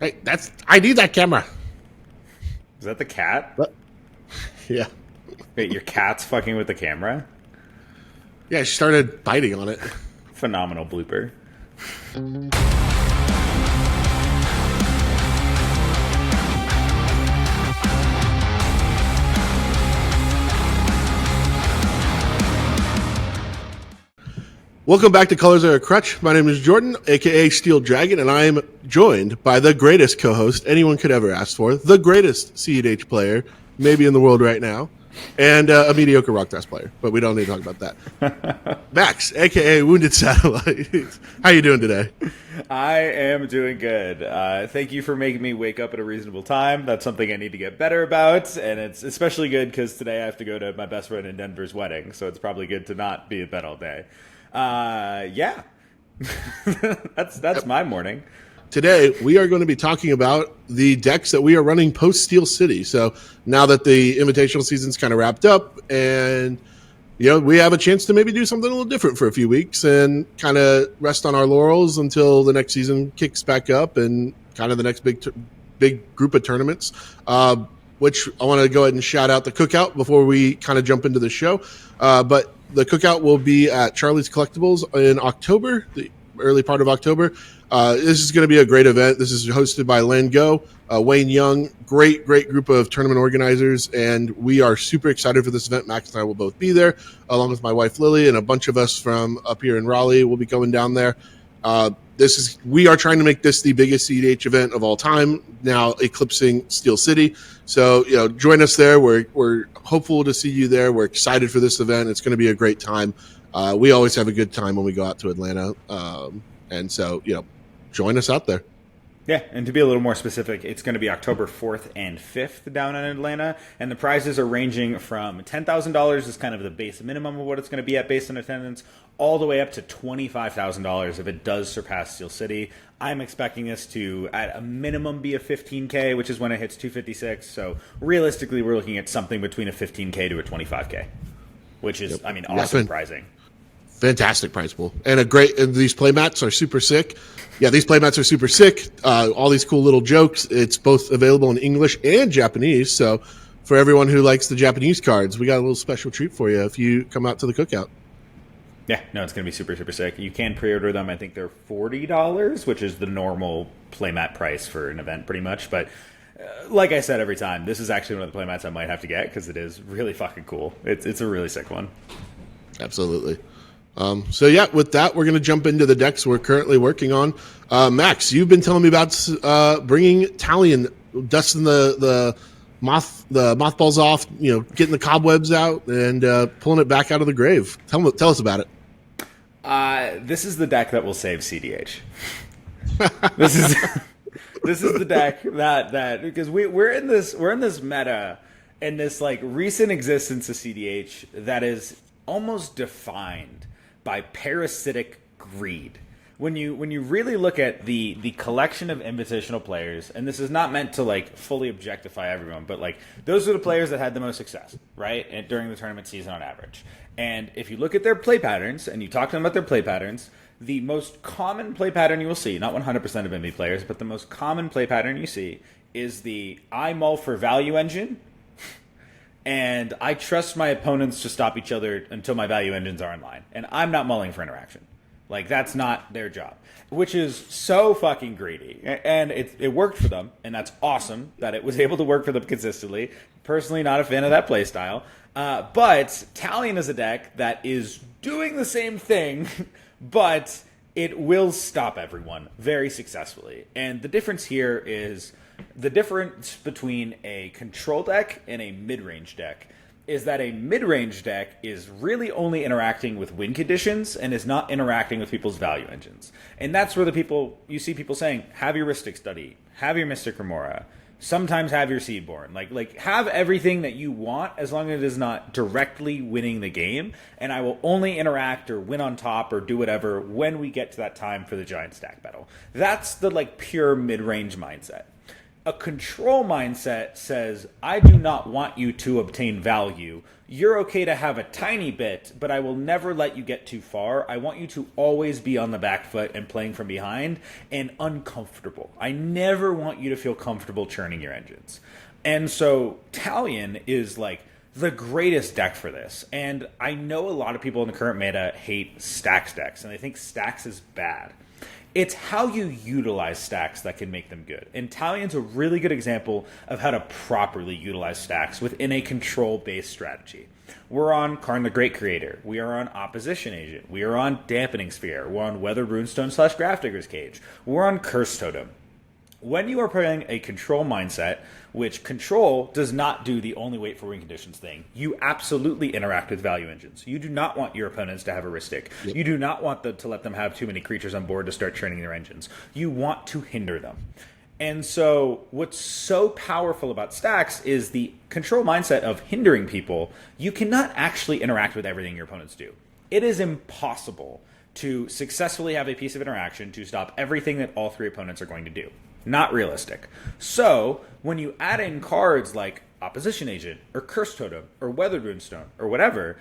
Hey, I need that camera. Is that the cat? What? Yeah. Wait, your cat's fucking with the camera? Yeah, she started biting on it. Phenomenal blooper. Welcome back to Colors Are a Crutch. My name is Jordan, a.k.a. Steeleddragon, and I am joined by the greatest co-host anyone could ever ask for, the greatest CEDH player, maybe in the world right now, and a mediocre Rograkh player, but we don't need to talk about that. Max, a.k.a. Wounded-Satellite. How you doing today? I am doing good. Thank you for making me wake up at a reasonable time. That's something I need to get better about, and it's especially good because today I have to go to my best friend in Denver's wedding, so it's probably good to not be in bed all day. Yeah. That's my morning. Today, we are going to be talking about the decks that we are running post-Steel City. So now that the invitational season's kind of wrapped up and, we have a chance to maybe do something a little different for a few weeks and kind of rest on our laurels until the next season kicks back up and kind of the next big group of tournaments, which I want to go ahead and shout out the Cookout before we kind of jump into the show. But the Cookout will be at Charlie's Collectibles in October, the early part of October. This is going to be a great event. This is hosted by Lango, Wayne Young, great group of tournament organizers, and we are super excited for this event. Max and I will both be there, along with my wife Lily, and a bunch of us from up here in Raleigh will be going down there. We are trying to make this the biggest CEDH event of all time, now eclipsing Steel City. So, join us there. We're hopeful to see you there. We're excited for this event. It's going to be a great time. We always have a good time when we go out to Atlanta. And so, join us out there. Yeah, and to be a little more specific, it's going to be October 4th and 5th down in Atlanta, and the prizes are ranging from $10,000 is kind of the base minimum of what it's going to be at based on attendance, all the way up to $25,000 if it does surpass Steel City. I'm expecting this to, at a minimum, be a $15K, which is when it hits 256, so realistically we're looking at something between a $15K to a $25K, which is, awesome prizing. Fantastic prize pool. And these playmats are super sick. Yeah, these playmats are super sick. All these cool little jokes. It's both available in English and Japanese. So for everyone who likes the Japanese cards, we got a little special treat for you if you come out to the Cookout. Yeah, no, it's going to be super, super sick. You can pre-order them. I think they're $40, which is the normal playmat price for an event pretty much. But like I said every time, this is actually one of the playmats I might have to get because it is really fucking cool. It's a really sick one. Absolutely. With that, we're going to jump into the decks we're currently working on. Max, you've been telling me about bringing Talion, dusting the mothballs off, getting the cobwebs out and pulling it back out of the grave. Tell us about it. This is the deck that will save CDH. This is the deck that because we're in this meta in this like recent existence of CDH that is almost defined by parasitic greed. When you really look at the collection of invitational players, and this is not meant to like fully objectify everyone, but like those are the players that had the most success, right? And during the tournament season on average. And if you look at their play patterns and you talk to them about their play patterns, the most common play pattern you will see, not 100% of MV players, but the most common play pattern you see is the I mull for value engine. And I trust my opponents to stop each other until my value engines are in line. And I'm not mulling for interaction. Like, that's not their job. Which is so fucking greedy. And it worked for them. And that's awesome that it was able to work for them consistently. Personally, not a fan of that playstyle. But Talion is a deck that is doing the same thing, but it will stop everyone very successfully. And the difference here is the difference between a control deck and a mid-range deck is that a mid-range deck is really only interacting with win conditions and is not interacting with people's value engines. And that's where you see people saying, have your Rhystic Study, have your Mystic Remora, sometimes have your Seedborn. Like have everything that you want as long as it is not directly winning the game, and I will only interact or win on top or do whatever when we get to that time for the giant stack battle. That's the like pure mid-range mindset. A control mindset says, I do not want you to obtain value. You're okay to have a tiny bit, but I will never let you get too far. I want you to always be on the back foot and playing from behind and uncomfortable. I never want you to feel comfortable churning your engines. And so Talion is like the greatest deck for this. And I know a lot of people in the current meta hate stacks decks, and they think stacks is bad. It's how you utilize stacks that can make them good. And Talion's a really good example of how to properly utilize stacks within a control-based strategy. We're on Karn the Great Creator. We are on Opposition Agent. We are on Dampening Sphere. We're on Weathered Runestone / Grafdigger's Cage. We're on Curse Totem. When you are playing a control mindset, which control does not do the only wait for win conditions thing, you absolutely interact with value engines. You do not want your opponents to have a Ristic. Yep. You do not want to let them have too many creatures on board to start churning their engines. You want to hinder them. And so what's so powerful about stacks is the control mindset of hindering people. You cannot actually interact with everything your opponents do. It is impossible to successfully have a piece of interaction to stop everything that all three opponents are going to do. Not realistic. So when you add in cards like Opposition Agent or Curse Totem or Weathered Runestone or whatever,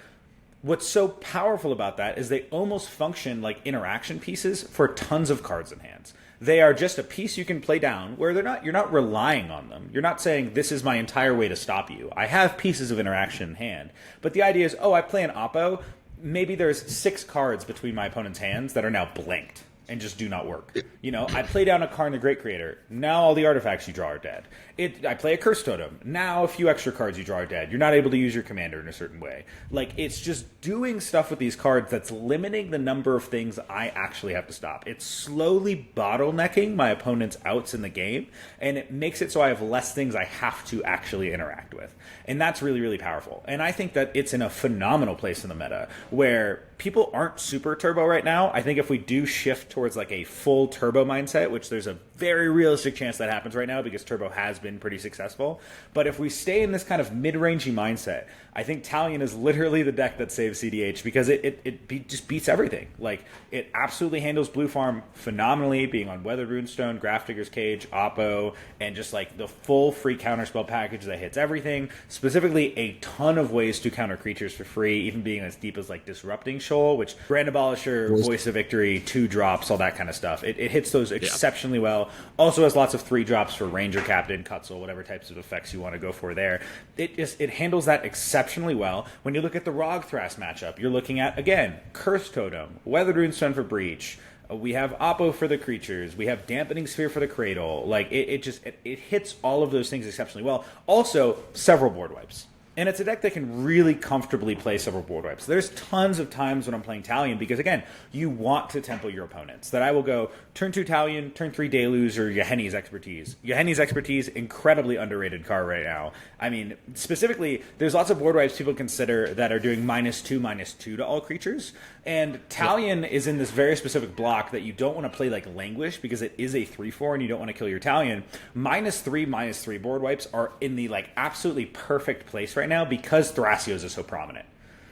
what's so powerful about that is they almost function like interaction pieces for tons of cards in hands. They are just a piece you can play down where you're not relying on them. You're not saying, this is my entire way to stop you. I have pieces of interaction in hand. But the idea is, I play an Oppo. Maybe there's 6 cards between my opponent's hands that are now blanked and just do not work. I play down a Karn the Great Creator. Now all the artifacts you draw are dead. I play a Curse Totem. Now a few extra cards you draw are dead. You're not able to use your commander in a certain way. Like, it's just doing stuff with these cards that's limiting the number of things I actually have to stop. It's slowly bottlenecking my opponent's outs in the game, and it makes it so I have less things I have to actually interact with. And that's really, really powerful. And I think that it's in a phenomenal place in the meta where people aren't super turbo right now. I think if we do shift towards like a full turbo mindset, which there's a very realistic chance that happens right now because turbo has been pretty successful. But if we stay in this kind of mid-rangey mindset, I think Talion is literally the deck that saves CDH because it just beats everything. Like, it absolutely handles blue farm phenomenally, being on Weathered Runestone, Grafdigger's Cage, Oppo, and just like the full free counterspell package that hits everything. Specifically, a ton of ways to counter creatures for free, even being as deep as like Disrupting Shoal, which Brand Abolisher, Voice of Victory, 2 drops, all that kind of stuff. It hits those exceptionally well. Also has lots of 3 drops for Ranger Captain, Cutzel, whatever types of effects you want to go for there. It handles that exceptionally well. When you look at the Rograkh-Thrasios matchup, you're looking at, again, Curse Totem, Weathered Runestone for Breach. We have Oppo for the creatures. We have Dampening Sphere for the Cradle. Like, it hits all of those things exceptionally well. Also, several board wipes. And it's a deck that can really comfortably play several board wipes. There's tons of times when I'm playing Talion because, again, you want to tempo your opponents. That I will go turn 2 Talion, turn 3 Deluge, or Yahenni's Expertise. Yahenni's Expertise, incredibly underrated card right now. I mean, specifically, there's lots of board wipes people consider that are doing -2/-2 to all creatures. And Talion is in this very specific block that you don't want to play like Languish because it is a 3/4 and you don't want to kill your Talion. -3/-3 board wipes are in the like absolutely perfect place right now because Thrasios is so prominent.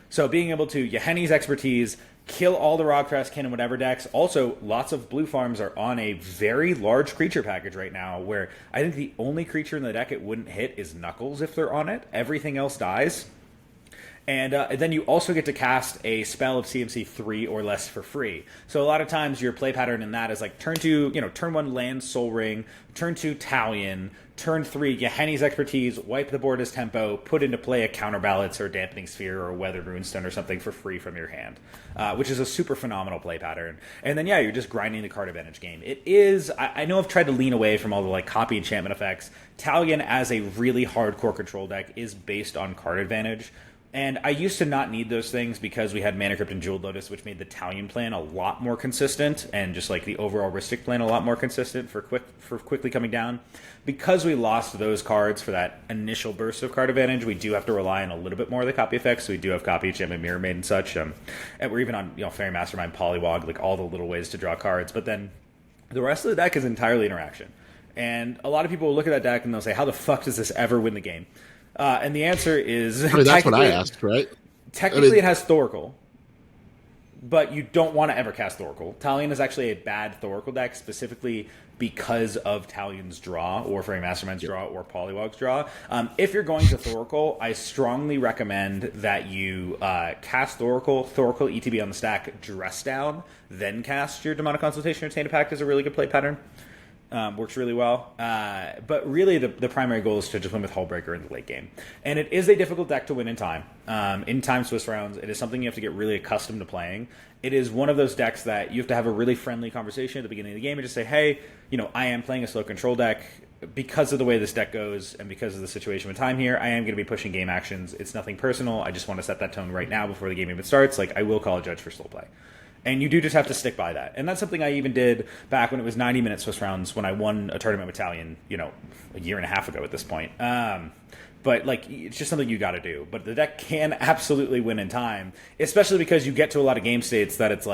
So being able to Yahenni's Expertise, kill all the Rograkh in whatever decks. Also, lots of blue farms are on a very large creature package right now where I think the only creature in the deck it wouldn't hit is Knuckles if they're on it. Everything else dies. And then you also get to cast a spell of CMC 3 or less for free. So a lot of times your play pattern in that is like turn 1 land Soul Ring, turn 2 Talion, turn 3 Yahenni's Expertise, wipe the board as tempo, put into play a Counterbalance or Dampening Sphere or Weathered Runestone or something for free from your hand, which is a super phenomenal play pattern. And then you're just grinding the card advantage game. It is, I know I've tried to lean away from all the like copy enchantment effects. Talion as a really hardcore control deck is based on card advantage. And I used to not need those things because we had Mana Crypt and Jeweled Lotus, which made the Talion plan a lot more consistent and just like the overall Ristic plan a lot more consistent for quickly coming down. Because we lost those cards for that initial burst of card advantage, we do have to rely on a little bit more of the copy effects. So we do have copy enchantment, Mirror Maid, and such. And we're even on Fairy Mastermind, Polywog, like all the little ways to draw cards. But then the rest of the deck is entirely interaction. And a lot of people will look at that deck and they'll say, how the fuck does this ever win the game? And the answer is... I mean, that's what I asked, right? Technically, it has Thoracle. but you don't want to ever cast Thoracle. Talion is actually a bad Thoracle deck, specifically because of Talion's draw, or Warframe Mastermind's draw, or Polywog's draw. If you're going to Thoracle, I strongly recommend that you cast Thoracle ETB on the stack, dress down, then cast your Demonic Consultation or Tainted Pact is a really good play pattern. Works really well. But really, the primary goal is to just win with Hullbreaker in the late game. And it is a difficult deck to win in time. In time Swiss rounds, it is something you have to get really accustomed to playing. It is one of those decks that you have to have a really friendly conversation at the beginning of the game and just say, hey, I am playing a slow control deck. Because of the way this deck goes and because of the situation with time here, I am going to be pushing game actions. It's nothing personal. I just want to set that tone right now before the game even starts. I will call a judge for slow play. And you do just have to stick by that. And that's something I even did back when it was 90-minute Swiss rounds when I won a tournament with Talion, a year and a half ago at this point. But it's just something you got to do. But the deck can absolutely win in time, especially because you get to a lot of game states that it's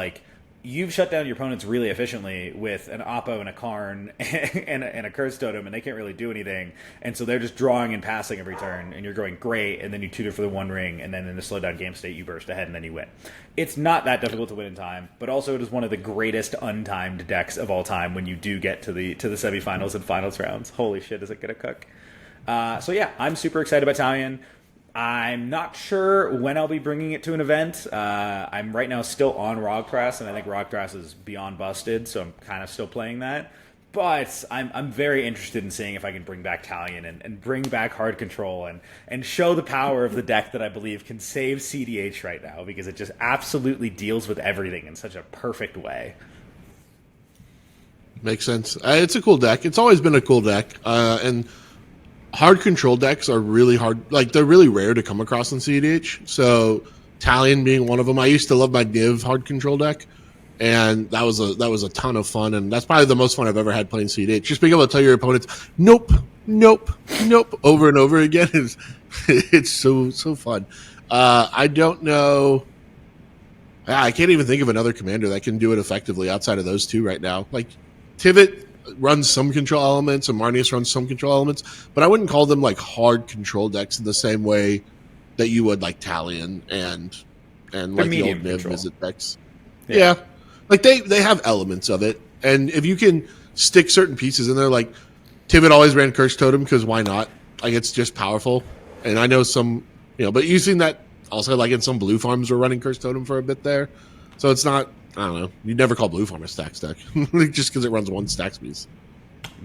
you've shut down your opponents really efficiently with an Oppo and a Karn and a Curse Totem, and they can't really do anything. And so they're just drawing and passing every turn, and you're going great, and then you tutor for the One Ring, and then in the slow down game state, you burst ahead, and then you win. It's not that difficult to win in time, but also it is one of the greatest untimed decks of all time when you do get to the semifinals and finals rounds. Holy shit, is it going to cook? So yeah, I'm super excited about Talion. I'm not sure when I'll be bringing it to an event. I'm right now still on Rograkh, and I think Rograkh is beyond busted, so I'm kind of still playing that. But I'm very interested in seeing if I can bring back Talion and bring back hard control and show the power of the deck that I believe can save CEDH right now, because it just absolutely deals with everything in such a perfect way. Makes sense. It's a cool deck. It's always been a cool deck, and hard control decks are really hard. They're really rare to come across in CEDH. So Talion being one of them. I used to love my Div hard control deck, and that was a ton of fun. And that's probably the most fun I've ever had playing CEDH. Just being able to tell your opponents, nope, over and over again is it's so fun. I don't know. I can't even think of another commander that can do it effectively outside of those two right now. Tivit runs some control elements, and Marnius runs some control elements, but I wouldn't call them hard control decks in the same way that you would Talion and the old Niv visit decks. Yeah. They have elements of it, and if you can stick certain pieces in there, Tivit always ran Curse Totem because why not? It's just powerful, and I know some, but using that also in some blue farms were running Curse Totem for a bit there, so it's not. I don't know. You'd never call Blue Farm a stacks deck just because it runs one stacks piece.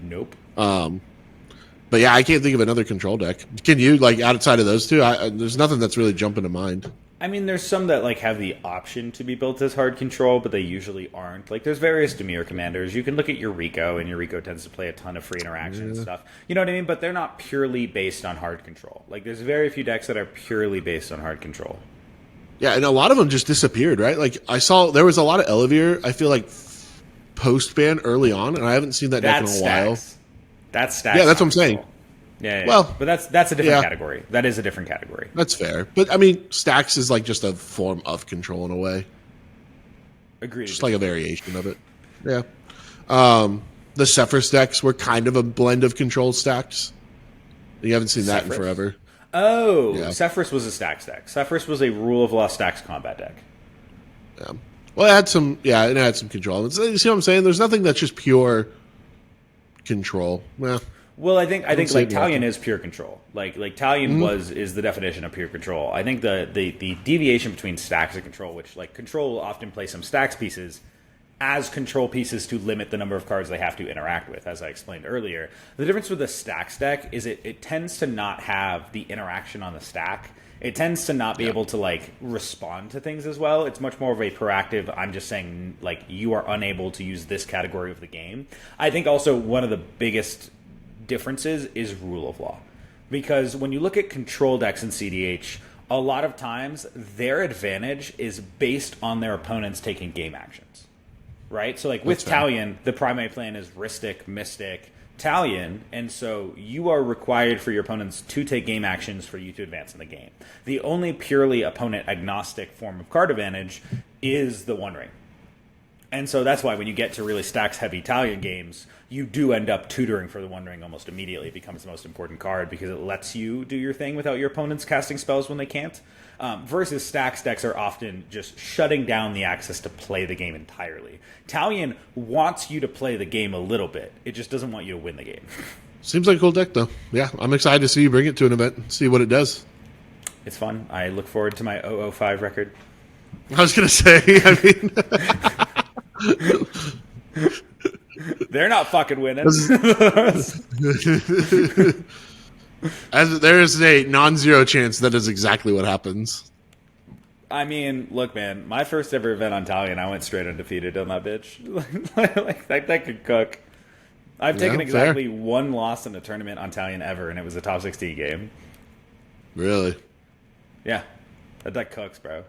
Nope. But yeah, I can't think of another control deck. Can you, outside of those two? There's nothing that's really jumping to mind. I mean, there's some that have the option to be built as hard control, but they usually aren't. There's various Dimir commanders. You can look at Yuriko, and Yuriko tends to play a ton of free interaction and stuff. You know what I mean? But they're not purely based on hard control. There's very few decks that are purely based on hard control. Yeah, and a lot of them just disappeared, right? I saw there was a lot of Elevir, I feel post-ban early on, and I haven't seen that deck in a while. That's stacks. Yeah, that's what I'm saying. Yeah. Well, but that's a different category. That is a different category. That's fair. But, I mean, stacks is just a form of control in a way. Agreed. Just a variation of it. Yeah. The Sephiroth decks were kind of a blend of control stacks. You haven't seen that in forever. Oh, yeah. Sephiroth was a stacks deck. Sephiroth was a Rule of Law stacks combat deck. Yeah. Well, it had some control. You see what I'm saying? There's nothing that's just pure control. Well, I think Talion is pure control. Talion is the definition of pure control. I think the deviation between stacks and control, which control will often play some stacks pieces as control pieces to limit the number of cards they have to interact with, as I explained earlier. The difference with the stacks deck is it tends to not have the interaction on the stack. It tends to not be able to respond to things as well. It's much more of a proactive, I'm just saying you are unable to use this category of the game. I think also one of the biggest differences is Rule of Law. Because when you look at control decks in CEDH, a lot of times their advantage is based on their opponents taking game actions. Right? So with Talion, the primary plan is Rhystic, Mystic, Talion, and so you are required for your opponents to take game actions for you to advance in the game. The only purely opponent agnostic form of card advantage is the One Ring. And so that's why when you get to really stacks heavy Talion games, you do end up tutoring for the One Ring almost immediately. It becomes the most important card because it lets you do your thing without your opponents casting spells when they can't. Versus Stacks decks are often just shutting down the access to play the game entirely. Talion wants you to play the game a little bit. It just doesn't want you to win the game. Seems like a cool deck, though. Yeah, I'm excited to see you bring it to an event and see what it does. It's fun. I look forward to my 005 record. I was going to say, They're not fucking winning. As there is a non-zero chance that is exactly what happens. I mean, look, man, my first ever event on Talion, I went straight undefeated on that bitch. Like that could cook. I've taken exactly one loss in a tournament on Talion ever, and it was a top 16 game. Really? Yeah. That deck cooks, bro.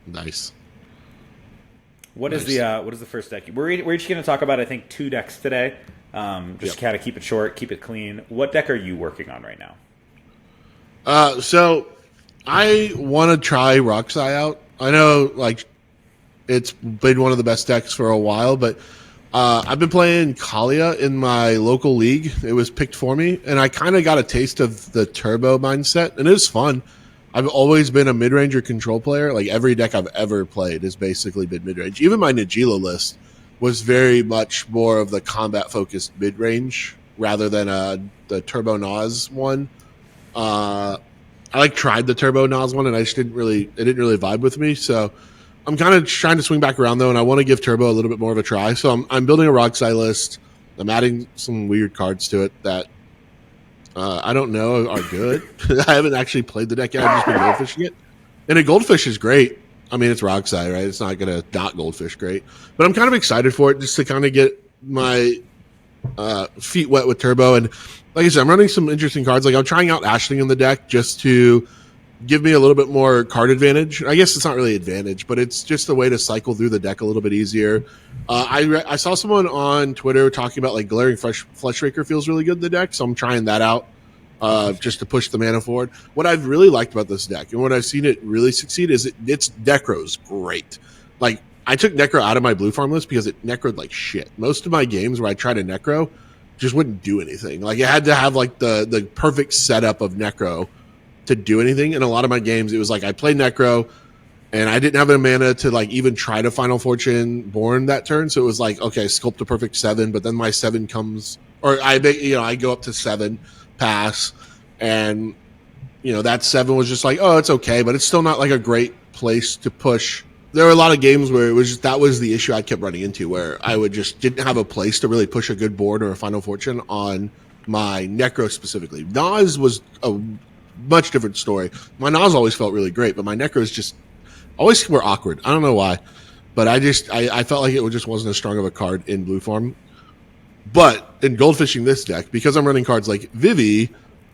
Nice. What is the first deck? We're each going to talk about, I think, 2 decks today. Just kind of keep it short, keep it clean. What deck are you working on right now? So I want to try Rograkh out. I know, like, it's been one of the best decks for a while, but I've been playing Kalia in my local league. It was picked for me, and I kind of got a taste of the turbo mindset, and it was fun. I've always been a mid-range or control player. Like, every deck I've ever played has basically been mid-range. Even my Nixilis list was very much more of the combat-focused mid-range rather than the Turbo Nas one. I tried the Turbo Nas one, and it didn't really vibe with me. So I'm kind of trying to swing back around, though, and I want to give Turbo a little bit more of a try. So I'm building a Rograkh list. I'm adding some weird cards to it that I don't know are good. I haven't actually played the deck yet. I've just been goldfishing it. And a goldfish is great. I mean, it's Rograkh, right? It's not going to not goldfish great. But I'm kind of excited for it just to kind of get my feet wet with Turbo. And like I said, I'm running some interesting cards. Like, I'm trying out Ashling in the deck just to give me a little bit more card advantage. I guess it's not really advantage, but it's just a way to cycle through the deck a little bit easier. I saw someone on Twitter talking about, like, Glaring Fleshraker feels really good in the deck, so I'm trying that out just to push the mana forward. What I've really liked about this deck and what I've seen it really succeed is its Necro's great. Like, I took Necro out of my blue farm list because it Necroed like shit. Most of my games where I tried to Necro just wouldn't do anything. Like, it had to have, like, the perfect setup of Necro to do anything. In a lot of my games, it was like I played Necro and I didn't have a mana to, like, even try to Final Fortune Born that turn. So it was like, okay, sculpt a perfect 7, but then my 7 comes, or I go up to 7, pass, and that 7 was just like, oh, it's okay, but it's still not like a great place to push. There were a lot of games where it was just, that was the issue I kept running into, where I would just didn't have a place to really push a good board or a Final Fortune on my Necro specifically. Nas was a much different story. My Nas always felt really great, but my Necros just always were awkward. I don't know why, but I felt like it just wasn't as strong of a card in blue form. But in goldfishing this deck, because I'm running cards like Vivi,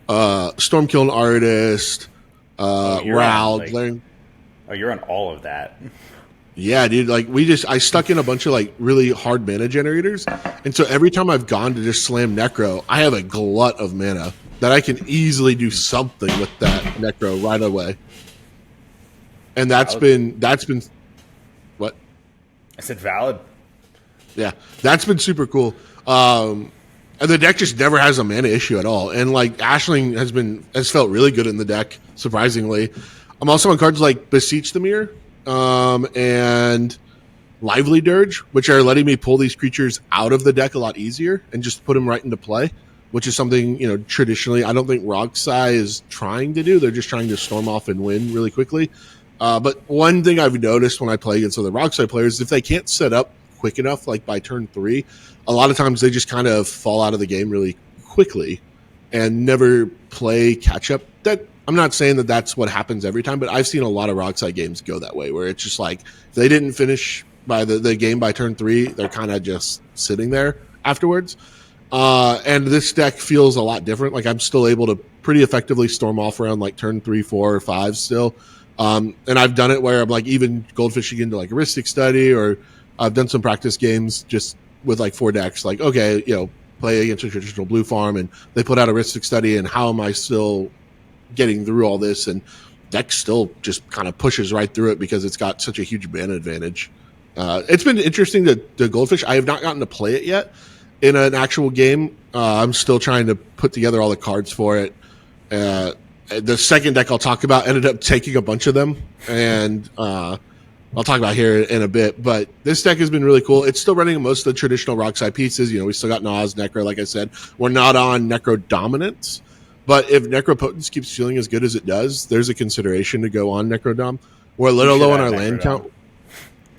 Stormkiln Artist, Ral, Glaring. Oh, you're on all of that. Yeah, dude. Like, I stuck in a bunch of, like, really hard mana generators, and so every time I've gone to just slam Necro, I have a glut of mana that I can easily do something with that Necro right away. And that's been what? I said valid. Yeah, that's been super cool. And the deck just never has a mana issue at all. And, like, Ashling has felt really good in the deck, surprisingly. I'm also on cards like Beseech the Mirror and Lively Dirge, which are letting me pull these creatures out of the deck a lot easier and just put them right into play, which is something, traditionally I don't think Rograkh is trying to do. They're just trying to storm off and win really quickly. But one thing I've noticed when I play against other Rograkh players, if they can't set up quick enough, like by turn 3, a lot of times they just kind of fall out of the game really quickly and never play catch up. That I'm not saying that that's what happens every time, but I've seen a lot of Rograkh games go that way, where it's just like if they didn't finish by the game by turn 3, they're kind of just sitting there afterwards. And this deck feels a lot different. Like, I'm still able to pretty effectively storm off around like turn 3, 4, or 5 still. And I've done it where I'm like even goldfishing into like Heuristic Study, or I've done some practice games just with like 4 decks. Like, okay, play against a traditional blue farm, and they put out a Heuristic Study, and how am I still getting through all this? And deck still just kind of pushes right through it because it's got such a huge mana advantage. It's been interesting to goldfish. I have not gotten to play it yet in an actual game. I'm still trying to put together all the cards for it. the second deck I'll talk about ended up taking a bunch of them, and I'll talk about here in a bit. But this deck has been really cool. It's still running most of the traditional Rockside pieces. We still got Nas, Necro, like I said. We're not on Necro Dominance, but if Necropotence keeps feeling as good as it does, there's a consideration to go on Necrodom. We're a little low on our land count.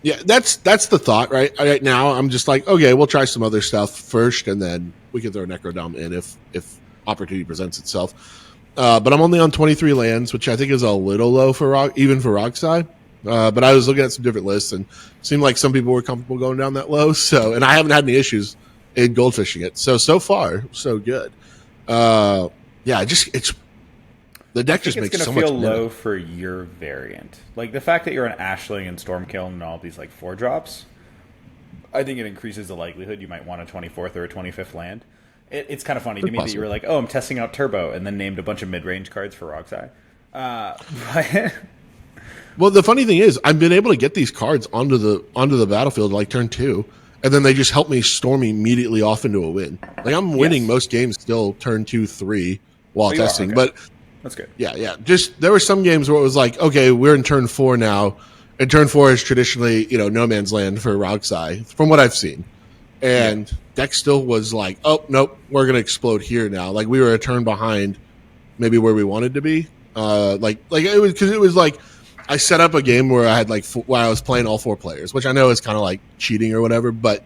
Yeah, that's the thought, right? Right now, I'm just like, okay, we'll try some other stuff first, and then we can throw Necrodom in if opportunity presents itself. But I'm only on 23 lands, which I think is a little low for even for Rockside. But I was looking at some different lists, and it seemed like some people were comfortable going down that low. So, and I haven't had any issues in goldfishing it. So far, so good. Yeah, it's the deck just makes so much. It's going to feel low for your variant. Like the fact that you're an Ashling and Stormkill and all these like 4-drops, I think it increases the likelihood you might want a 24th or a 25th land. It's kind of funny to me that you were like, oh, I'm testing out Turbo, and then named a bunch of mid-range cards for Roxai. Well, the funny thing is, I've been able to get these cards onto the battlefield like turn 2, and then they just help me storm immediately off into a win. Like I'm winning most games still turn 2, 3 while testing, but that's good. Yeah. Just there were some games where it was like, okay, we're in turn 4 now, and turn 4 is traditionally no man's land for Roxai, from what I've seen, and deck still was like, oh nope, we're gonna explode here now. Like we were a turn behind, maybe where we wanted to be. Like it was because it was like. I set up a game where I had where I was playing all 4 players, which I know is kind of like cheating or whatever, but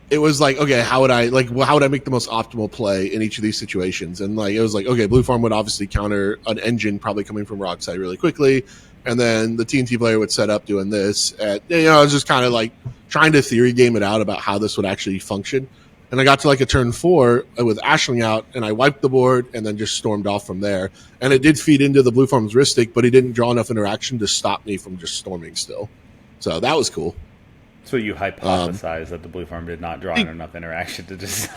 it was like, okay, how would I make the most optimal play in each of these situations? And it was like, okay, Blue Farm would obviously counter an engine probably coming from Rockside really quickly, and then the TNT player would set up doing this. I was just kind of like trying to theory game it out about how this would actually function. And I got to a turn 4 with Ashling out, and I wiped the board and then just stormed off from there. And it did feed into the Blue Farm's Ristic, but he didn't draw enough interaction to stop me from just storming still. So that was cool. So you hypothesized that the Blue Farm did not draw enough interaction to just...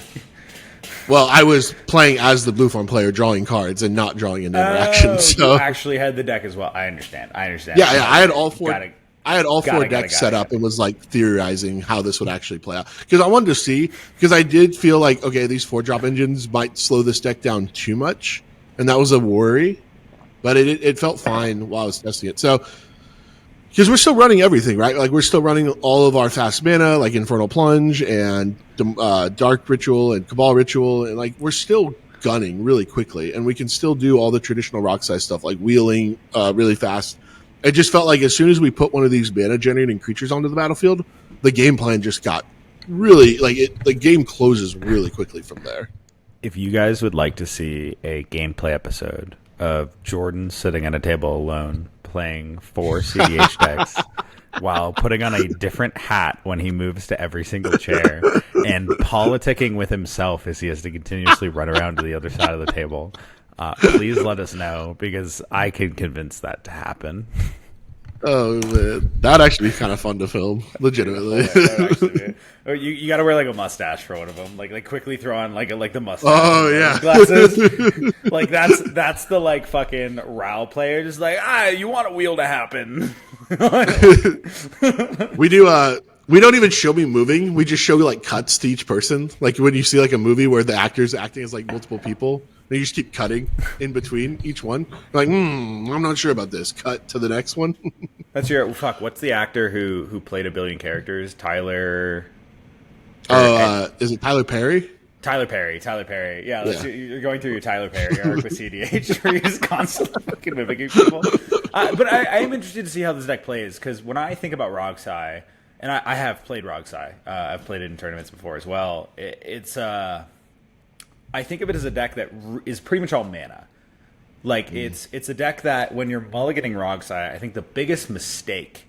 Well, I was playing as the Blue Farm player, drawing cards and not drawing an interaction. So you actually had the deck as well. I understand. Yeah, I had all 4... I had all 4 decks set up and was theorizing how this would actually play out. Because I wanted to see, because I did feel like, okay, these 4-drop engines might slow this deck down too much. And that was a worry. But it felt fine while I was testing it. So, because we're still running everything, right? We're still running all of our fast mana, like Infernal Plunge and Dark Ritual and Cabal Ritual. And we're still gunning really quickly. And we can still do all the traditional Rockside stuff, like wheeling really fast. It just felt like as soon as we put one of these mana generating creatures onto the battlefield, the game plan just got really the game closes really quickly from there. If you guys would like to see a gameplay episode of Jordan sitting at a table alone playing 4 CEDH decks while putting on a different hat when he moves to every single chair and politicking with himself as he has to continuously run around to the other side of the table, please let us know, because I can convince that to happen. Oh man, that'd actually be kind of fun to film, legitimately. You got to wear a mustache for one of them, like quickly throw on like the mustache. Oh yeah, glasses. That's the fucking RAL player, just you want a wheel to happen. We do. We don't even show me moving. We just show cuts to each person. Like when you see a movie where the actor's acting as multiple people, and you just keep cutting in between each one. You're I'm not sure about this. Cut to the next one. That's your fuck. What's the actor who played a billion characters? Tyler. Is it Tyler Perry? Tyler Perry. Yeah, you're going through your Tyler Perry arc with CEDH, where you're just constantly fucking mimicking people. But I am interested to see how this deck plays, because when I think about Roxai, and I have played Roxai, I've played it in tournaments before as well. I think of it as a deck that is pretty much all mana. It's a deck that when you're mulliganing Roxai, I think the biggest mistake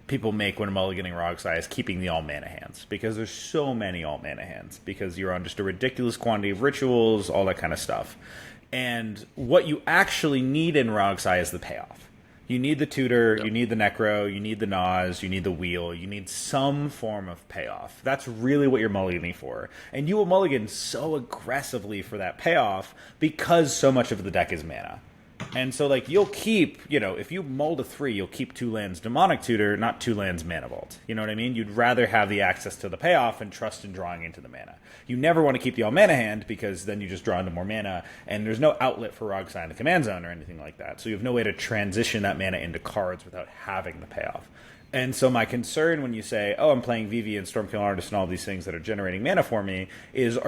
people make when mulliganing Roxai is keeping the all mana hands, because there's so many all mana hands, because you're on just a ridiculous quantity of rituals, all that kind of stuff. And what you actually need in Roxai is the payoff. You need the tutor, you need the necro, you need the Nas, you need the wheel, you need some form of payoff. That's really what you're mulliganing for. And you will mulligan so aggressively for that payoff because so much of the deck is mana. And so, like, you'll keep, if you mold a 3, you'll keep 2 lands Demonic Tutor, not 2 lands Mana Vault. You know what I mean? You'd rather have the access to the payoff and trust in drawing into the mana. You never want to keep the all-mana hand, because then you just draw into more mana, and there's no outlet for Rograkh in the command zone or anything like that. So you have no way to transition that mana into cards without having the payoff. And so my concern when you say, oh, I'm playing VV and Stormkill Artist and all these things that are generating mana for me, is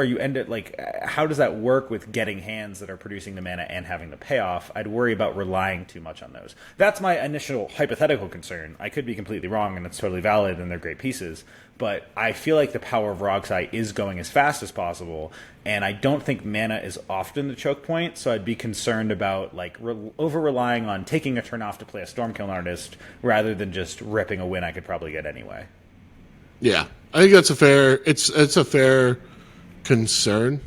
how does that work with getting hands that are producing the mana and having the payoff? I'd worry about relying too much on those. That's my initial hypothetical concern. I could be completely wrong, and it's totally valid, and they're great pieces. But I feel like the power of Rograkh is going as fast as possible, and I don't think mana is often the choke point, so I'd be concerned about over-relying on taking a turn off to play a Stormkill Artist rather than just ripping a win I could probably get anyway. Yeah, I think that's a fair concern.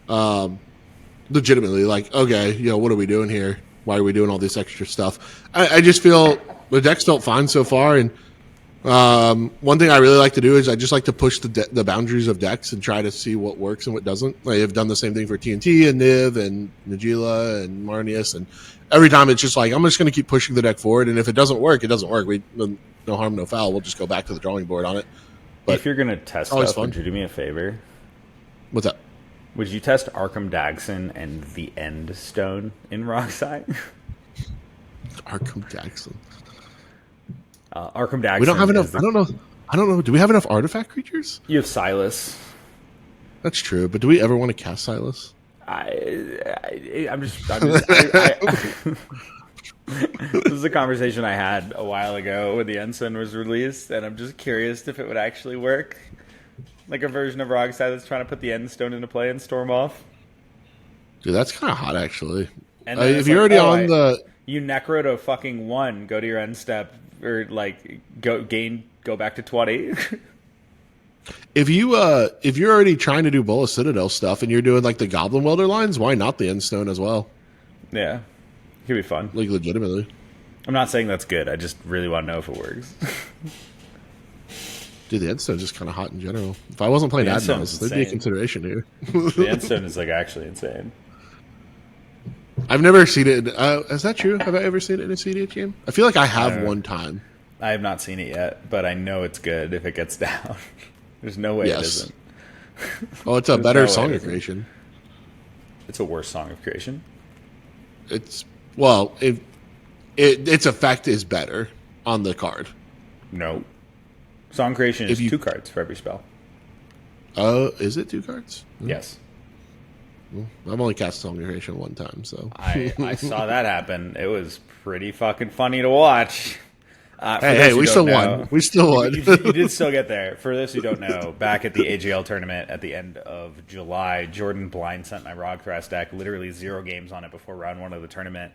Legitimately, okay, what are we doing here? Why are we doing all this extra stuff? I just feel the deck's felt fine so far, and one thing I really like to do is I just like to push the boundaries of decks and try to see what works and what doesn't. I've done the same thing for TNT and Niv and Nagila and Marnius, and every time it's just I'm just going to keep pushing the deck forward, and if it doesn't work, it doesn't work. No harm, no foul. We'll just go back to the drawing board on it. But if you're going to test stuff, would you do me a favor? What's up? Would you test Arkham Dagson and the End Stone in Rograkh? Arkham Dagson. Arkham Dagson. We don't have enough. I don't know. Do we have enough artifact creatures? You have Silas. That's true, but do we ever want to cast Silas? I'm just this is a conversation I had a while ago when the Ensign was released, and I'm just curious if it would actually work. Like a version of Rograkh that's trying to put the End Stone into play and storm off. Dude, that's kind of hot, actually. And if you're already on you necro to fucking 1, go to your end step, or go back to 20. If you're already trying to do Bola Citadel stuff and you're doing the Goblin Welder lines, why not the End Stone as well? Yeah, it could be fun. Legitimately. I'm not saying that's good. I just really want to know if it works. Dude, the End Stone is just kind of hot in general. If I wasn't playing Admirals, there'd be a consideration here. The End Stone is actually insane. I've never seen it. Is that true? Have I ever seen it in a CEDH game? I feel like I have one time. I have not seen it yet, but I know it's good if it gets down. There's no way it isn't. Oh, it's a better Song of Creation. It's a worse Song of Creation. Its effect is better on the card. No. Song Creation is 2 cards for every spell. Is it 2 cards? Yes. Well, I've only cast Song of Creation one time, so I saw that happen. It was pretty fucking funny to watch. Hey, we still won. We still won. You did still get there. For those who don't know, back at the AGL tournament at the end of July, Jordan blind sent my Rograkh deck, literally 0 games on it before round 1 of the tournament.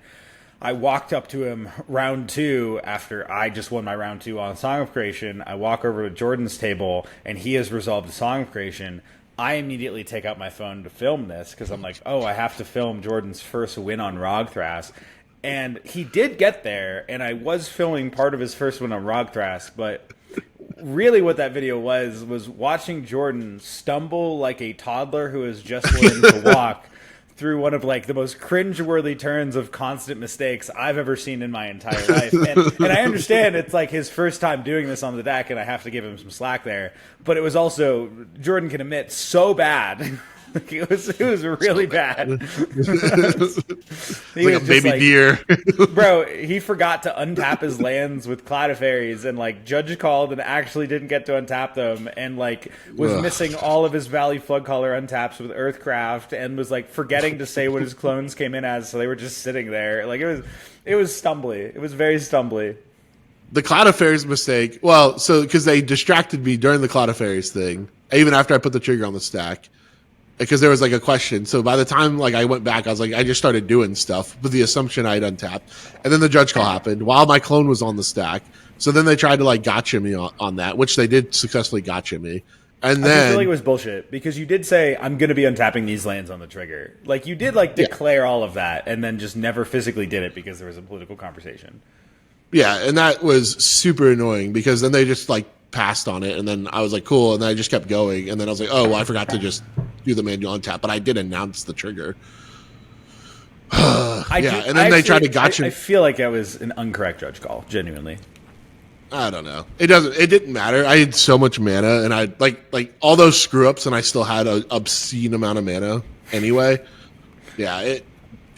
I walked up to him round 2 after I just won my round 2 on Song of Creation. I walk over to Jordan's table, and he has resolved the Song of Creation. I immediately take out my phone to film this because I'm like, I have to film Jordan's first win on Rograkh. And he did get there, and I was filming part of his first win on Rograkh, but really what that video was watching Jordan stumble like a toddler who has just learned to walk through one of the most cringeworthy turns of constant mistakes I've ever seen in my entire life. And I understand it's his first time doing this on the deck, and I have to give him some slack there. But it was also, Jordan can admit, so bad. It was really bad. Like a baby deer. Bro, he forgot to untap his lands with Cloud of Fairies, and judge called and actually didn't get to untap them, and was missing all of his Valley Floodcaller untaps with Earthcraft, and was forgetting to say what his clones came in as, so they were just sitting there. It was stumbly. It was very stumbly. The Cloud of Fairies mistake. Well, because they distracted me during the Cloud of Fairies thing, even after I put the trigger on the stack. Because there was a question. So by the time I went back, I was I just started doing stuff with the assumption I'd untapped. And then the judge call happened while my clone was on the stack. So then they tried to gotcha me on that, which they did successfully gotcha me. And then I feel it was bullshit because you did say I'm going to be untapping these lands on the trigger. You did declare all of that and then just never physically did it because there was a political conversation. Yeah, and that was super annoying because then they just passed on it, and then I was cool, and then I just kept going, and then I was I forgot to just do the manual untap, but I did announce the trigger. And then they tried to gotcha. I feel like that was an incorrect judge call, genuinely. I don't know. It didn't matter. I had so much mana, and I like all those screw ups, and I still had an obscene amount of mana anyway. Yeah,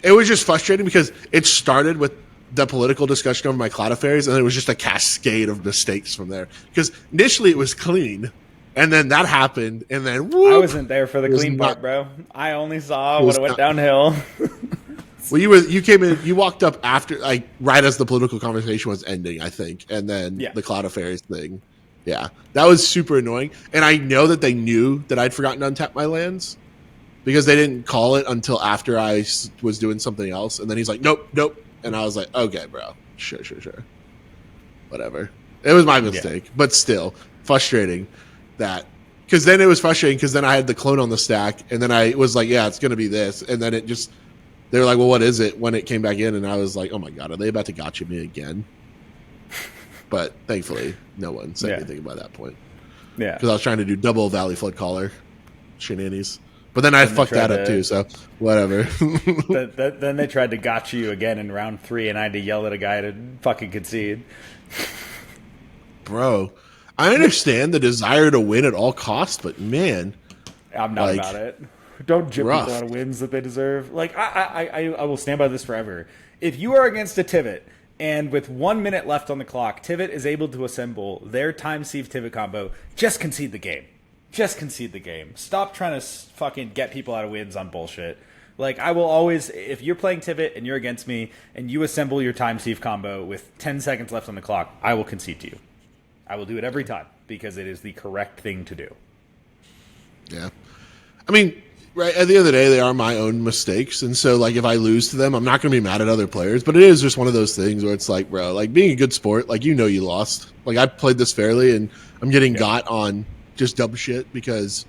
it was just frustrating because it started with the political discussion over my Cloud of Fairies, and it was just a cascade of mistakes from there. Because initially it was clean, and then that happened, and then whoop, I wasn't there for the clean part, bro. I only saw when it went downhill. Well, you came in, you walked up after, like, right as the political conversation was ending, I think, and then the Cloud of Fairies thing. Yeah, that was super annoying, and I know that they knew that I'd forgotten to untap my lands because they didn't call it until after I was doing something else, and then he's like, nope, and I was like, okay, bro, sure, whatever. It was my mistake, but still frustrating that, because then it was frustrating because then I had the clone on the stack, and then I was like, yeah, it's going to be this, and then it just. They were like, well, what is it when it came back in? And I was like, oh, my God, are they about to gotcha me again? But thankfully, no one said anything by that point. Yeah. Because I was trying to do double Valley Flood Caller shenanigans. But then I fucked that up too, so whatever. Then they tried to gotcha you again in round 3, and I had to yell at a guy to fucking concede. Bro, I understand the desire to win at all costs, but man. I'm not about it. Don't jip people out of wins that they deserve. Like, I will stand by this forever. If you are against a Tivit, and with 1 minute left on the clock, Tivit is able to assemble their time sieve Tivit combo, just concede the game. Just concede the game. Stop trying to fucking get people out of wins on bullshit. Like, I will always, if you're playing Tivit and you're against me, and you assemble your time sieve combo with 10 seconds left on the clock, I will concede to you. I will do it every time, because it is the correct thing to do. Yeah. I mean, right, at the end of the day, they are my own mistakes. And so, like, if I lose to them, I'm not going to be mad at other players. But it is just one of those things where it's like, bro, like, being a good sport, like, you lost. Like, I played this fairly, and I'm getting got on just dumb shit because,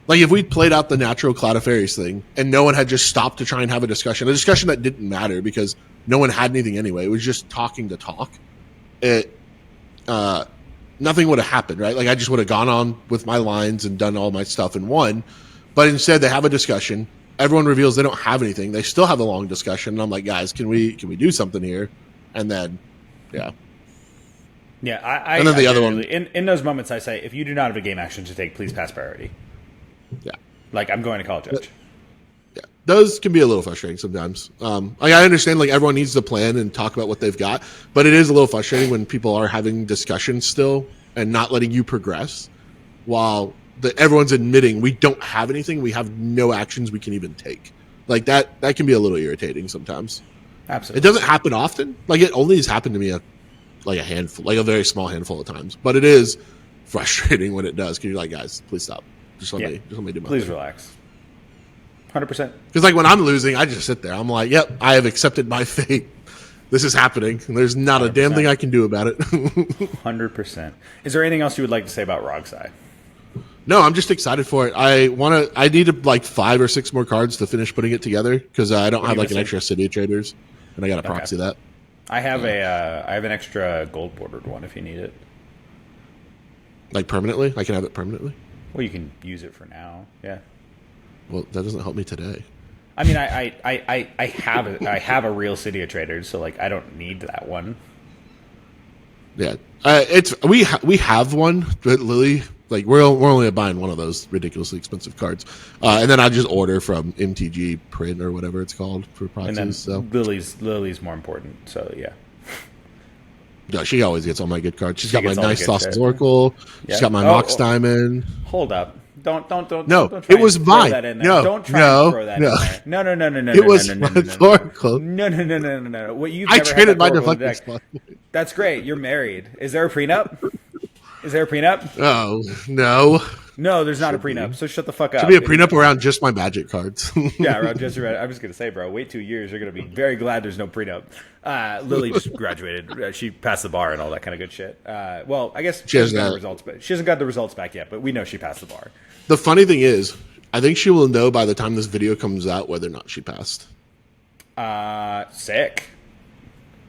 like, if we played out the natural Cloud of Fairies thing and no one had just stopped to try and have a discussion that didn't matter because no one had anything anyway, it was just talking to talk, nothing would have happened, right? Like, I just would have gone on with my lines and done all my stuff and won. But instead, they have a discussion. Everyone reveals they don't have anything. They still have a long discussion. And I'm like, guys, can we do something here? And then, yeah, and then the other one. In those moments, I say, if you do not have a game action to take, please pass priority. Yeah, like I'm going to call a judge. Yeah, those can be a little frustrating sometimes. Like, I understand, like, everyone needs to plan and talk about what they've got, but it is a little frustrating when people are having discussions still and not letting you progress while everyone's admitting we don't have anything, we have no actions we can even take. Like, that can be a little irritating sometimes. Absolutely. It doesn't happen often. Like, it only has happened to me a handful, like a very small handful of times. But it is frustrating when it does, because you're like, guys, please stop. Just let me do my thing. Please relax. 100%. Because, like, when I'm losing, I just sit there. I'm like, yep, I have accepted my fate. This is happening, and there's not 100%. A damn thing I can do about it. 100%. Is there anything else you would like to say about Rograkh? No, I'm just excited for it. I need like 5 or 6 more cards to finish putting it together because I don't have like an extra City Traders, and I got to proxy that. I have an extra gold bordered one if you need it. Like permanently? I can have it permanently? Well, you can use it for now. Yeah. Well, that doesn't help me today. I mean, I have a real City of Traders, so like I don't need that one. Yeah, we have one, but Lily. Like, we're only buying one of those ridiculously expensive cards, and then I just order from MTG Print or whatever it's called for proxies. And then so Lily's more important. So yeah. No, she always gets all my good cards. She's got my nice Thassa's Oracle. Yeah. She's got my Mox Diamond. Hold up! Don't. No, don't it was mine. No, don't try and throw that in there. No. It was my Oracle. No. What you've I never traded my deflecting spot. That's great. You're married. Is there a prenup? Oh, no. No, there's not a prenup, so shut the fuck up. Should be a prenup around just my Magic cards. Yeah, around just your. I was going to say, bro, wait 2 years. You're going to be very glad there's no prenup. Lily just graduated. She passed the bar and all that kind of good shit. Well, I guess she hasn't got the results, but she hasn't got the results back yet, but we know she passed the bar. The funny thing is, I think she will know by the time this video comes out whether or not she passed. Sick.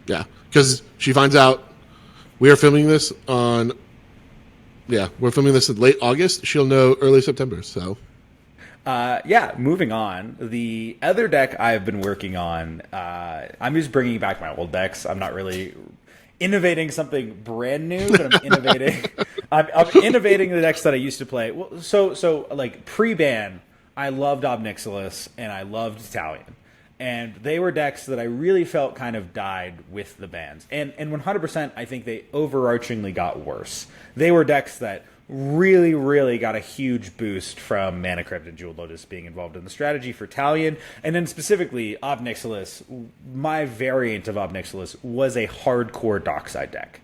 Yeah, because she finds out we are filming this on... Yeah, we're filming this in late August. She'll know early September, so... Yeah, moving on. The other deck I've been working on, I'm just bringing back my old decks. I'm not really innovating something brand new, but I'm innovating. I'm innovating the decks that I used to play. Well, so like pre-ban, I loved Nixilis and I loved Talion. And they were decks that I really felt kind of died with the bans. And 100%, I think they overarchingly got worse. They were decks that really, really got a huge boost from Mana Crypt and Jeweled Lotus being involved in the strategy for Talion. And then specifically, Nixilis, my variant of Nixilis was a hardcore Dockside deck.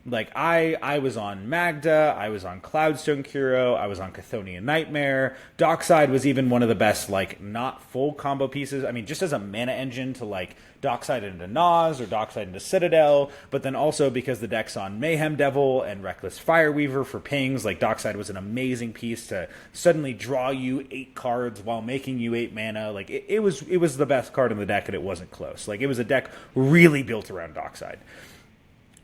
Like, I was on Magda, I was on Cloudstone Kuro, I was on Chthonian Nightmare. Dockside was even one of the best, like, not full combo pieces. I mean, just as a mana engine to, like, Dockside into Naz or Dockside into Citadel, but then also because the deck's on Mayhem Devil and Reckless Fireweaver for pings, like, Dockside was an amazing piece to suddenly draw you 8 cards while making you 8 mana. Like, it was the best card in the deck, and it wasn't close. Like, it was a deck really built around Dockside.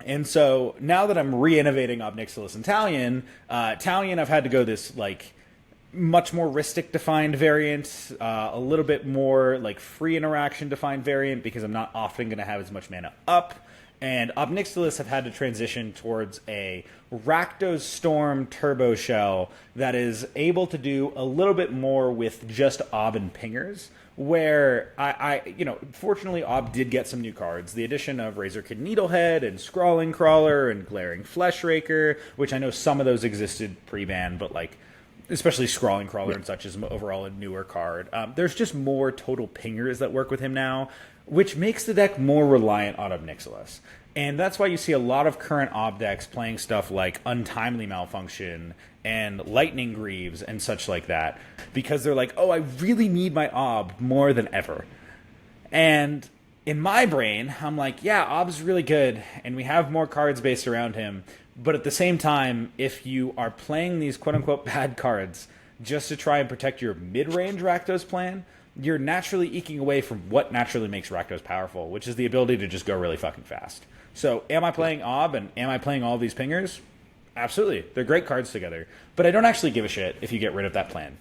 And so now that I'm re-innovating Nixilis and Talion, I've had to go this like much more Ristic defined variant, a little bit more like free interaction defined variant because I'm not often going to have as much mana up. And Nixilis have had to transition towards a Rakdos Storm Turbo Shell that is able to do a little bit more with just and Pingers. Where fortunately, did get some new cards. The addition of Razor Kid Needlehead and Scrawling Crawler and Glaring Fleshraker, which I know some of those existed pre-ban, but like, especially Scrawling Crawler and such is overall a newer card. There's just more total pingers that work with him now, which makes the deck more reliant on Nixilis. And that's why you see a lot of current decks playing stuff like Untimely Malfunction and Lightning Greaves and such like that, because they're like, oh, I really need my more than ever. And in my brain, I'm like, yeah, Ob's really good, and we have more cards based around him, but at the same time, if you are playing these quote-unquote bad cards just to try and protect your mid-range Rakdos plan, you're naturally eking away from what naturally makes Rakdos powerful, which is the ability to just go really fucking fast. So am I playing and am I playing all these pingers? Absolutely. They're great cards together. But I don't actually give a shit if you get rid of that plan,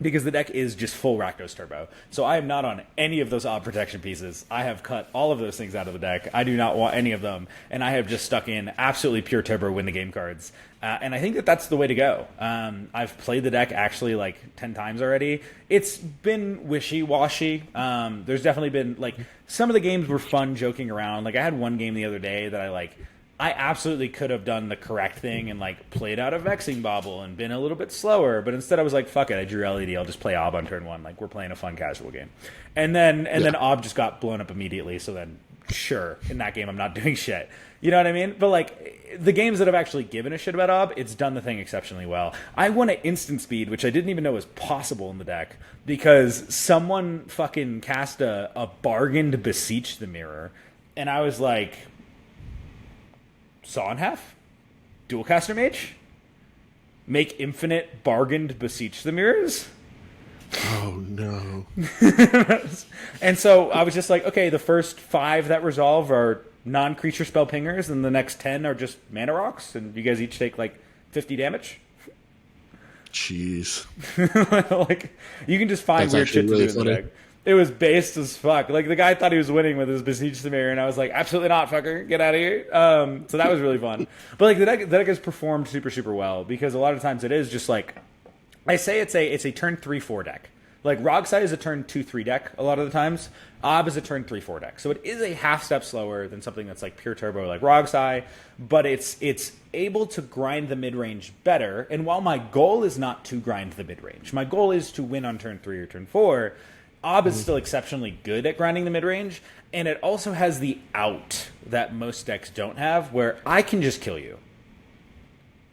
because the deck is just full Rakdos Turbo. So I am not on any of those protection pieces. I have cut all of those things out of the deck. I do not want any of them. And I have just stuck in absolutely pure Turbo win the game cards. And I think that that's the way to go. I've played the deck actually like 10 times already. It's been wishy-washy. There's definitely been, like, some of the games were fun joking around. Like, I had one game the other day that I absolutely could have done the correct thing and like played out a Vexing Bauble and been a little bit slower, but instead I was like, fuck it, I drew LED, I'll just play Ob on turn 1, like we're playing a fun casual game. And then Ob just got blown up immediately, so then sure, in that game I'm not doing shit. You know what I mean? But like the games that have actually given a shit about Ob, it's done the thing exceptionally well. I won at instant speed, which I didn't even know was possible in the deck, because someone fucking cast a bargained Beseech the Mirror, and I was like, Saw in Half? Dualcaster Mage? Make infinite bargained Beseech the Mirrors? Oh, no. And so I was just like, okay, the first 5 that resolve are non-creature spell pingers, and the next 10 are just mana rocks, and you guys each take like 50 damage. Jeez. Like, you can just find That's weird shit really to do in funny. the deck. It was based as fuck. Like, the guy thought he was winning with his Beseech the Mirror, and I was like, absolutely not, fucker. Get out of here. So that was really fun. But like, the deck has performed super, super well, because a lot of times it is just like, I say it's a turn 3-4 deck. Like, Rogsai is a turn 2-3 deck a lot of the times. Ob is a turn 3-4 deck. So it is a half step slower than something that's like pure turbo like Rogsai, but it's able to grind the mid-range better. And while my goal is not to grind the mid-range, my goal is to win on turn 3 or turn 4, Ob is still exceptionally good at grinding the mid-range, and it also has the out that most decks don't have, where I can just kill you.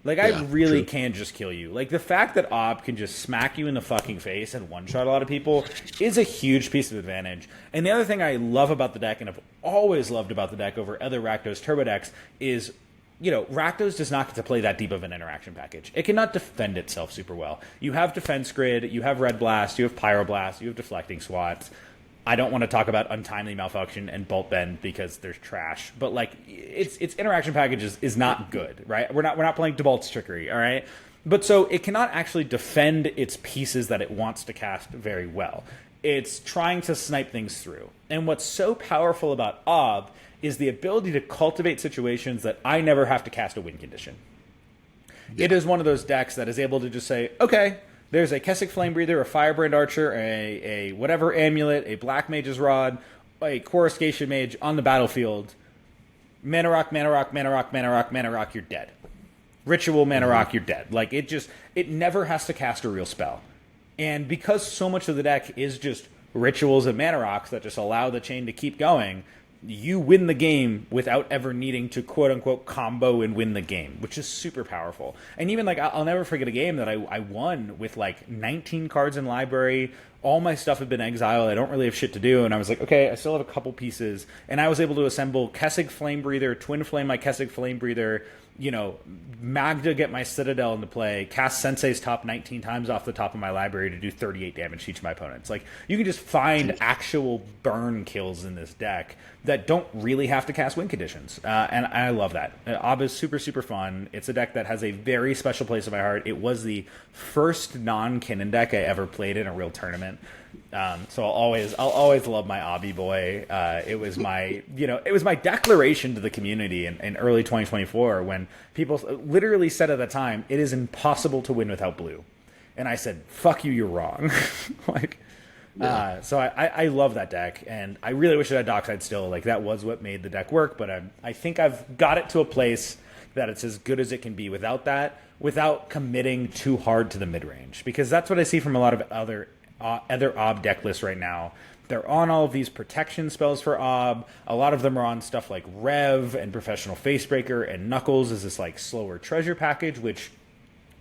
Like, I really can just kill you. Like, the fact that Ob can just smack you in the fucking face and one-shot a lot of people is a huge piece of advantage. And the other thing I love about the deck, and have always loved about the deck over other Rakdos Turbo decks, is, you know, Rakdos does not get to play that deep of an interaction package. It cannot defend itself super well. You have Defense Grid, you have Red Blast, you have Pyroblast, you have Deflecting Swats. I don't want to talk about Untimely Malfunction and Bolt Bend because there's trash, but like its interaction package is not good, right? We're not playing Debolt's Trickery, all right? But so it cannot actually defend its pieces that it wants to cast very well. It's trying to snipe things through. And what's so powerful about Ob is the ability to cultivate situations that I never have to cast a win condition. Yeah. It is one of those decks that is able to just say, okay, there's a Kessig Flamebreather, a Firebrand Archer, a whatever amulet, a Black Mage's Rod, a Coruscation Mage on the battlefield. Mana Rock, Mana Rock, Mana Rock, Mana Rock, Mana Rock, you're dead. Ritual Mana Rock, you're dead. Like, it never has to cast a real spell. And because so much of the deck is just rituals and Mana Rocks that just allow the chain to keep going, you win the game without ever needing to quote-unquote combo and win the game, which is super powerful. And even, like, I'll never forget a game that I won with, like, 19 cards in library. All my stuff had been exiled. I don't really have shit to do. And I was like, okay, I still have a couple pieces. And I was able to assemble Kessig Flamebreather, Twin Flame my Kessig Flamebreather, you know, Magda get my Citadel into play, cast Sensei's Top 19 times off the top of my library to do 38 damage to each of my opponents. Like, you can just find actual burn kills in this deck that don't really have to cast win conditions. And I love that. Ob is super, super fun. It's a deck that has a very special place in my heart. It was the first non-Kinnan deck I ever played in a real tournament. So I'll always love my Obby boy. It was my declaration to the community in early 2024 when people literally said at the time, it is impossible to win without blue. And I said, fuck you, you're wrong. So I love that deck, and I really wish it had Dockside still. Like, that was what made the deck work, but I think I've got it to a place that it's as good as it can be without that, without committing too hard to the mid-range. Because that's what I see from a lot of other Ob deck lists right now. They're on all of these protection spells for Ob. A lot of them are on stuff like Rev and Professional Facebreaker, and Knuckles is this like slower treasure package, which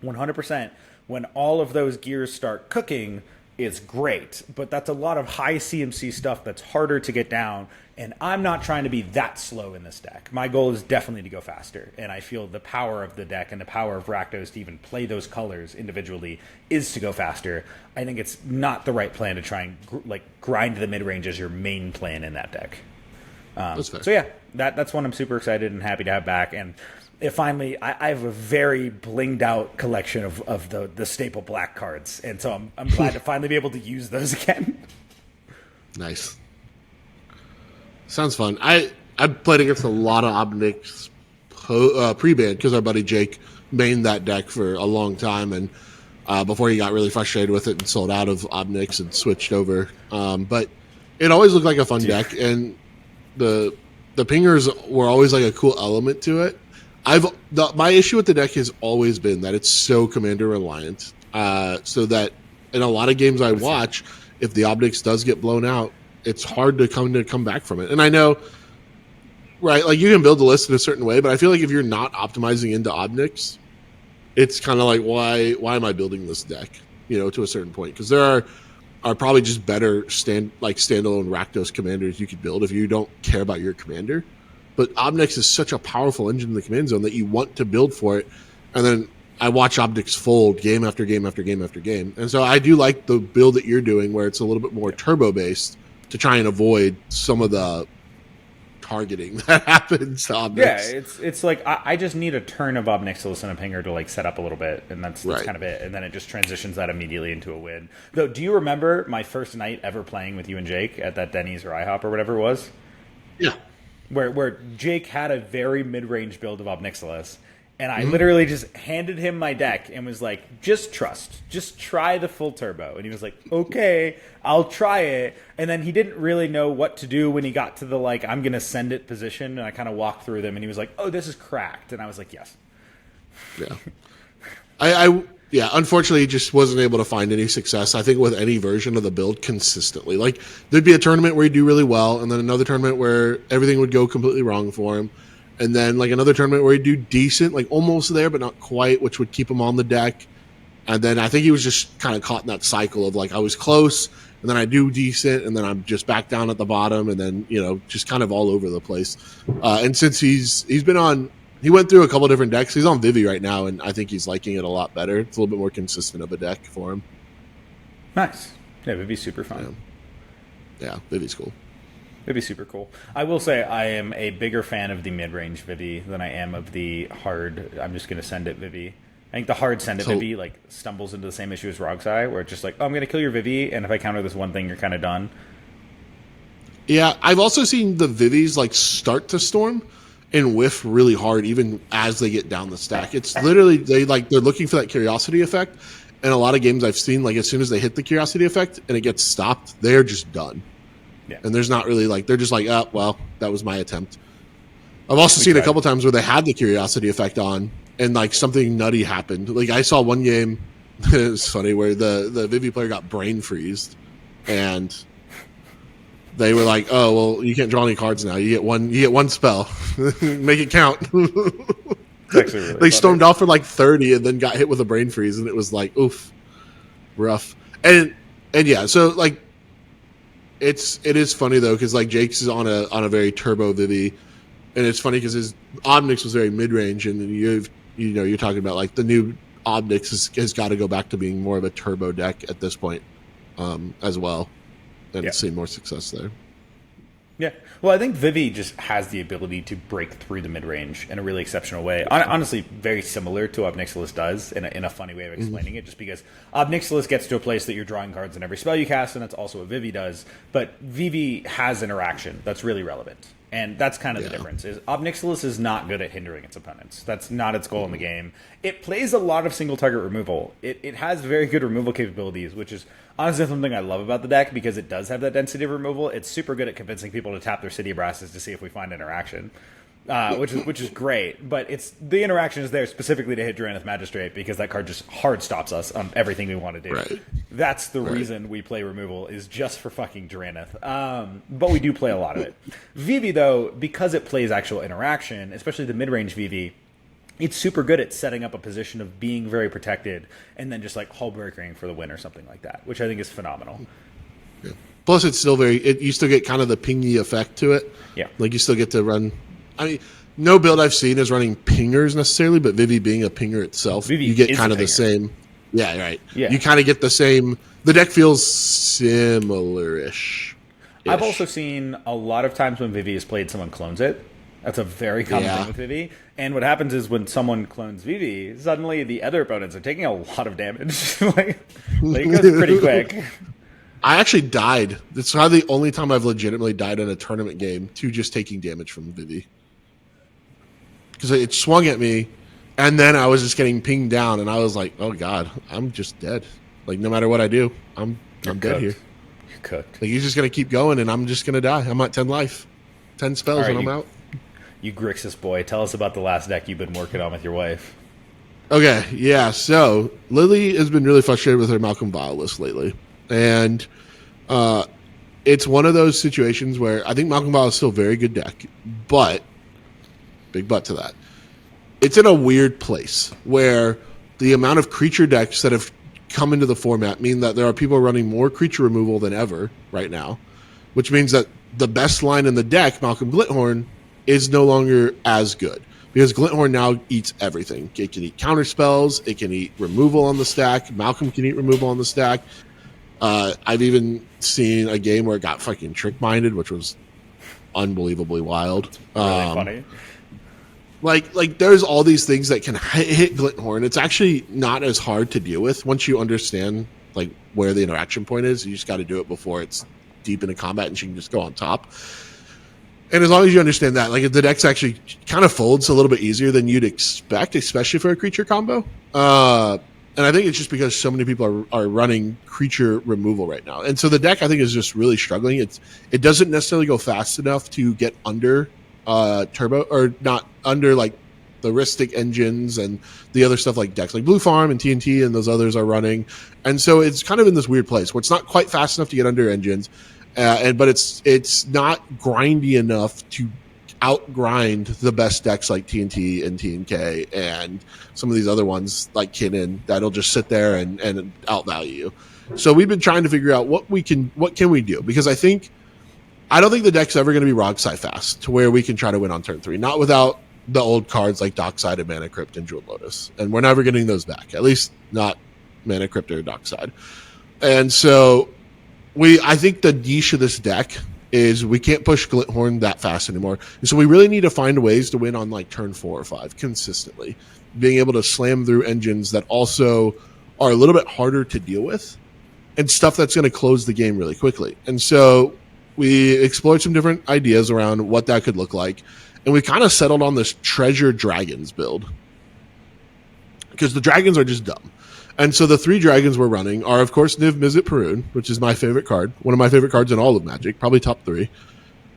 100%, when all of those gears start cooking, is great. But that's a lot of high CMC stuff that's harder to get down, and I'm not trying to be that slow in this deck. My goal is definitely to go faster, and I feel the power of the deck and the power of Rakdos to even play those colors individually is to go faster. I think it's not the right plan to try and grind the mid-range as your main plan in that deck. So yeah, that's one I'm super excited and happy to have back. And finally, I have a very blinged out collection of the staple black cards, and so I'm glad to finally be able to use those again. Nice. Sounds fun. I played against a lot of Obnix pre-ban because our buddy Jake mained that deck for a long time, and before he got really frustrated with it and sold out of Obnix and switched over. But it always looked like a fun deck, and the pingers were always like a cool element to it. My issue with the deck has always been that it's so commander reliant, so that in a lot of games I watch, if the Obnix does get blown out, it's hard to come back from it. And I know, right, like you can build the list in a certain way, but I feel like if you're not optimizing into Obnix, it's kind of like, why am I building this deck? You know, to a certain point, because there are probably just better standalone Rakdos commanders you could build if you don't care about your commander. But Obnix is such a powerful engine in the command zone that you want to build for it. And then I watch Obnix fold game after game after game after game. And so I do like the build that you're doing where it's a little bit more turbo-based to try and avoid some of the targeting that happens to Obnix. Yeah, it's like I just need a turn of Nixilis and a pinger to like set up a little bit, and that's right. Kind of it. And then it just transitions that immediately into a win. Though, do you remember my first night ever playing with you and Jake at that Denny's or IHOP or whatever it was? Yeah. Where Jake had a very mid-range build of Nixilis, and I literally just handed him my deck and was like, just try the full turbo. And he was like, okay, I'll try it. And then he didn't really know what to do when he got to the, like, I'm going to send it position. And I kind of walked through them, and he was like, oh, this is cracked. And I was like, yes. Yeah. Yeah, unfortunately, he just wasn't able to find any success, I think, with any version of the build consistently. Like, there'd be a tournament where he'd do really well, and then another tournament where everything would go completely wrong for him. And then, like, another tournament where he'd do decent, like, almost there, but not quite, which would keep him on the deck. And then I think he was just kind of caught in that cycle of, like, I was close, and then I do decent, and then I'm just back down at the bottom, and then, you know, just kind of all over the place. And since he's been on... He went through a couple different decks. He's on Vivi right now, and I think he's liking it a lot better. It's a little bit more consistent of a deck for him. Nice. Yeah, Vivi's super fun. Yeah, Vivi's cool. Vivi's super cool. I will say I am a bigger fan of the mid-range Vivi than I am of the hard, I'm just going to send it Vivi. I think the hard send it Vivi like stumbles into the same issue as Rogsai, where it's just like, oh, I'm going to kill your Vivi, and if I counter this one thing, you're kind of done. Yeah, I've also seen the Vivis like start to storm and whiff really hard even as they get down the stack. It's literally they're looking for that curiosity effect, and a lot of games I've seen, like as soon as they hit the curiosity effect and it gets stopped, they're just done. Yeah. And there's not really they're just like, oh, well, that was my attempt. I've also seen a couple times where they had the curiosity effect on and like something nutty happened. Like I saw one game, it's funny, where the Vivi player got brain freezed, and they were like, oh, well, you can't draw any cards now. You get one spell. Make it count. Really they stormed off for like 30 and then got hit with a brain freeze, and it was like, oof, rough. And yeah, so like it is funny though, because like Jake's is on a very turbo Vivi. And it's funny because his Omnix was very mid-range, and you're talking about like the new Omnix has got to go back to being more of a turbo deck at this point, as well, and see more success there. Yeah, well, I think Vivi just has the ability to break through the mid-range in a really exceptional way. Honestly, very similar to what Nixilis does in a funny way of explaining it, just because Nixilis gets to a place that you're drawing cards in every spell you cast, and that's also what Vivi does. But Vivi has interaction that's really relevant. And that's kind of the difference. Is Nixilis is not good at hindering its opponents. That's not its goal in the game. It plays a lot of single target removal. It has very good removal capabilities, which is honestly something I love about the deck, because it does have that density of removal. It's super good at convincing people to tap their City of Brasses to see if we find interaction, which is great. But the interaction is there specifically to hit Drannith Magistrate, because that card just hard stops us on everything we want to do. Right. That's the reason we play removal, is just for fucking Drannith. But we do play a lot of it. Vivi, though, because it plays actual interaction, especially the mid-range Vivi, it's super good at setting up a position of being very protected and then just like hull breakering for the win or something like that, which I think is phenomenal. Yeah. Plus, it's still you still get kind of the pingy effect to it. Yeah. Like you still get to run. I mean, no build I've seen is running pingers necessarily, but Vivi being a pinger itself, Vivi you get is kind a of the pinger. same. Yeah, right. Yeah. You kind of get the same. The deck feels similar-ish. I've also seen a lot of times when Vivi is played, someone clones it. That's a very common thing with Vivi. And what happens is when someone clones Vivi, suddenly the other opponents are taking a lot of damage. like it goes pretty quick. I actually died. It's probably the only time I've legitimately died in a tournament game to just taking damage from Vivi. Because it swung at me, and then I was just getting pinged down, and I was like, oh god, I'm just dead. Like, no matter what I do, I'm dead here. You're cooked. Like, he's just going to keep going, and I'm just going to die. I'm at 10 life. 10 spells, and I'm out. You Grixis boy, tell us about the last deck you've been working on with your wife. Okay, yeah, so Lily has been really frustrated with her Malcolm Vile list lately. And it's one of those situations where I think Malcolm Vile is still a very good deck, but, big but to that, it's in a weird place where the amount of creature decks that have come into the format mean that there are people running more creature removal than ever right now, which means that the best line in the deck, Malcolm Glithorn, is no longer as good, because Glithorn now eats everything. It can eat counter spells, it can eat removal on the stack, Malcolm can eat removal on the stack. I've even seen a game where it got fucking trick-minded, which was unbelievably wild. Really funny. Like there's all these things that can hit Glithorn. It's actually not as hard to deal with once you understand like where the interaction point is. You just got to do it before it's deep into combat and she can just go on top. And as long as you understand that, like the deck's actually kind of folds a little bit easier than you'd expect, especially for a creature combo. And I think it's just because so many people are running creature removal right now. And so the deck, I think, is just really struggling. It doesn't necessarily go fast enough to get under turbo, or not under like the Ristic engines and the other stuff like decks like Blue Farm and TNT and those others are running. And so it's kind of in this weird place where it's not quite fast enough to get under engines. But it's not grindy enough to outgrind the best decks like TNT and TNK and some of these other ones like Kinnan that'll just sit there and outvalue you. So we've been trying to figure out what can we do, because I don't think the deck's ever going to be Rogsai fast to where we can try to win on turn 3. Not without the old cards like Dockside and Mana Crypt and Jeweled Lotus, and we're never getting those back. At least not Mana Crypt or Dockside. And so I think the niche of this deck is we can't push Glinthorn that fast anymore. And so we really need to find ways to win on like turn 4 or 5 consistently, being able to slam through engines that also are a little bit harder to deal with and stuff that's going to close the game really quickly. And so we explored some different ideas around what that could look like. And we kind of settled on this treasure dragons build because the dragons are just dumb. And so the 3 dragons we're running are, of course, Niv Mizzet Perun, which is my favorite card, one of my favorite cards in all of Magic, probably top 3.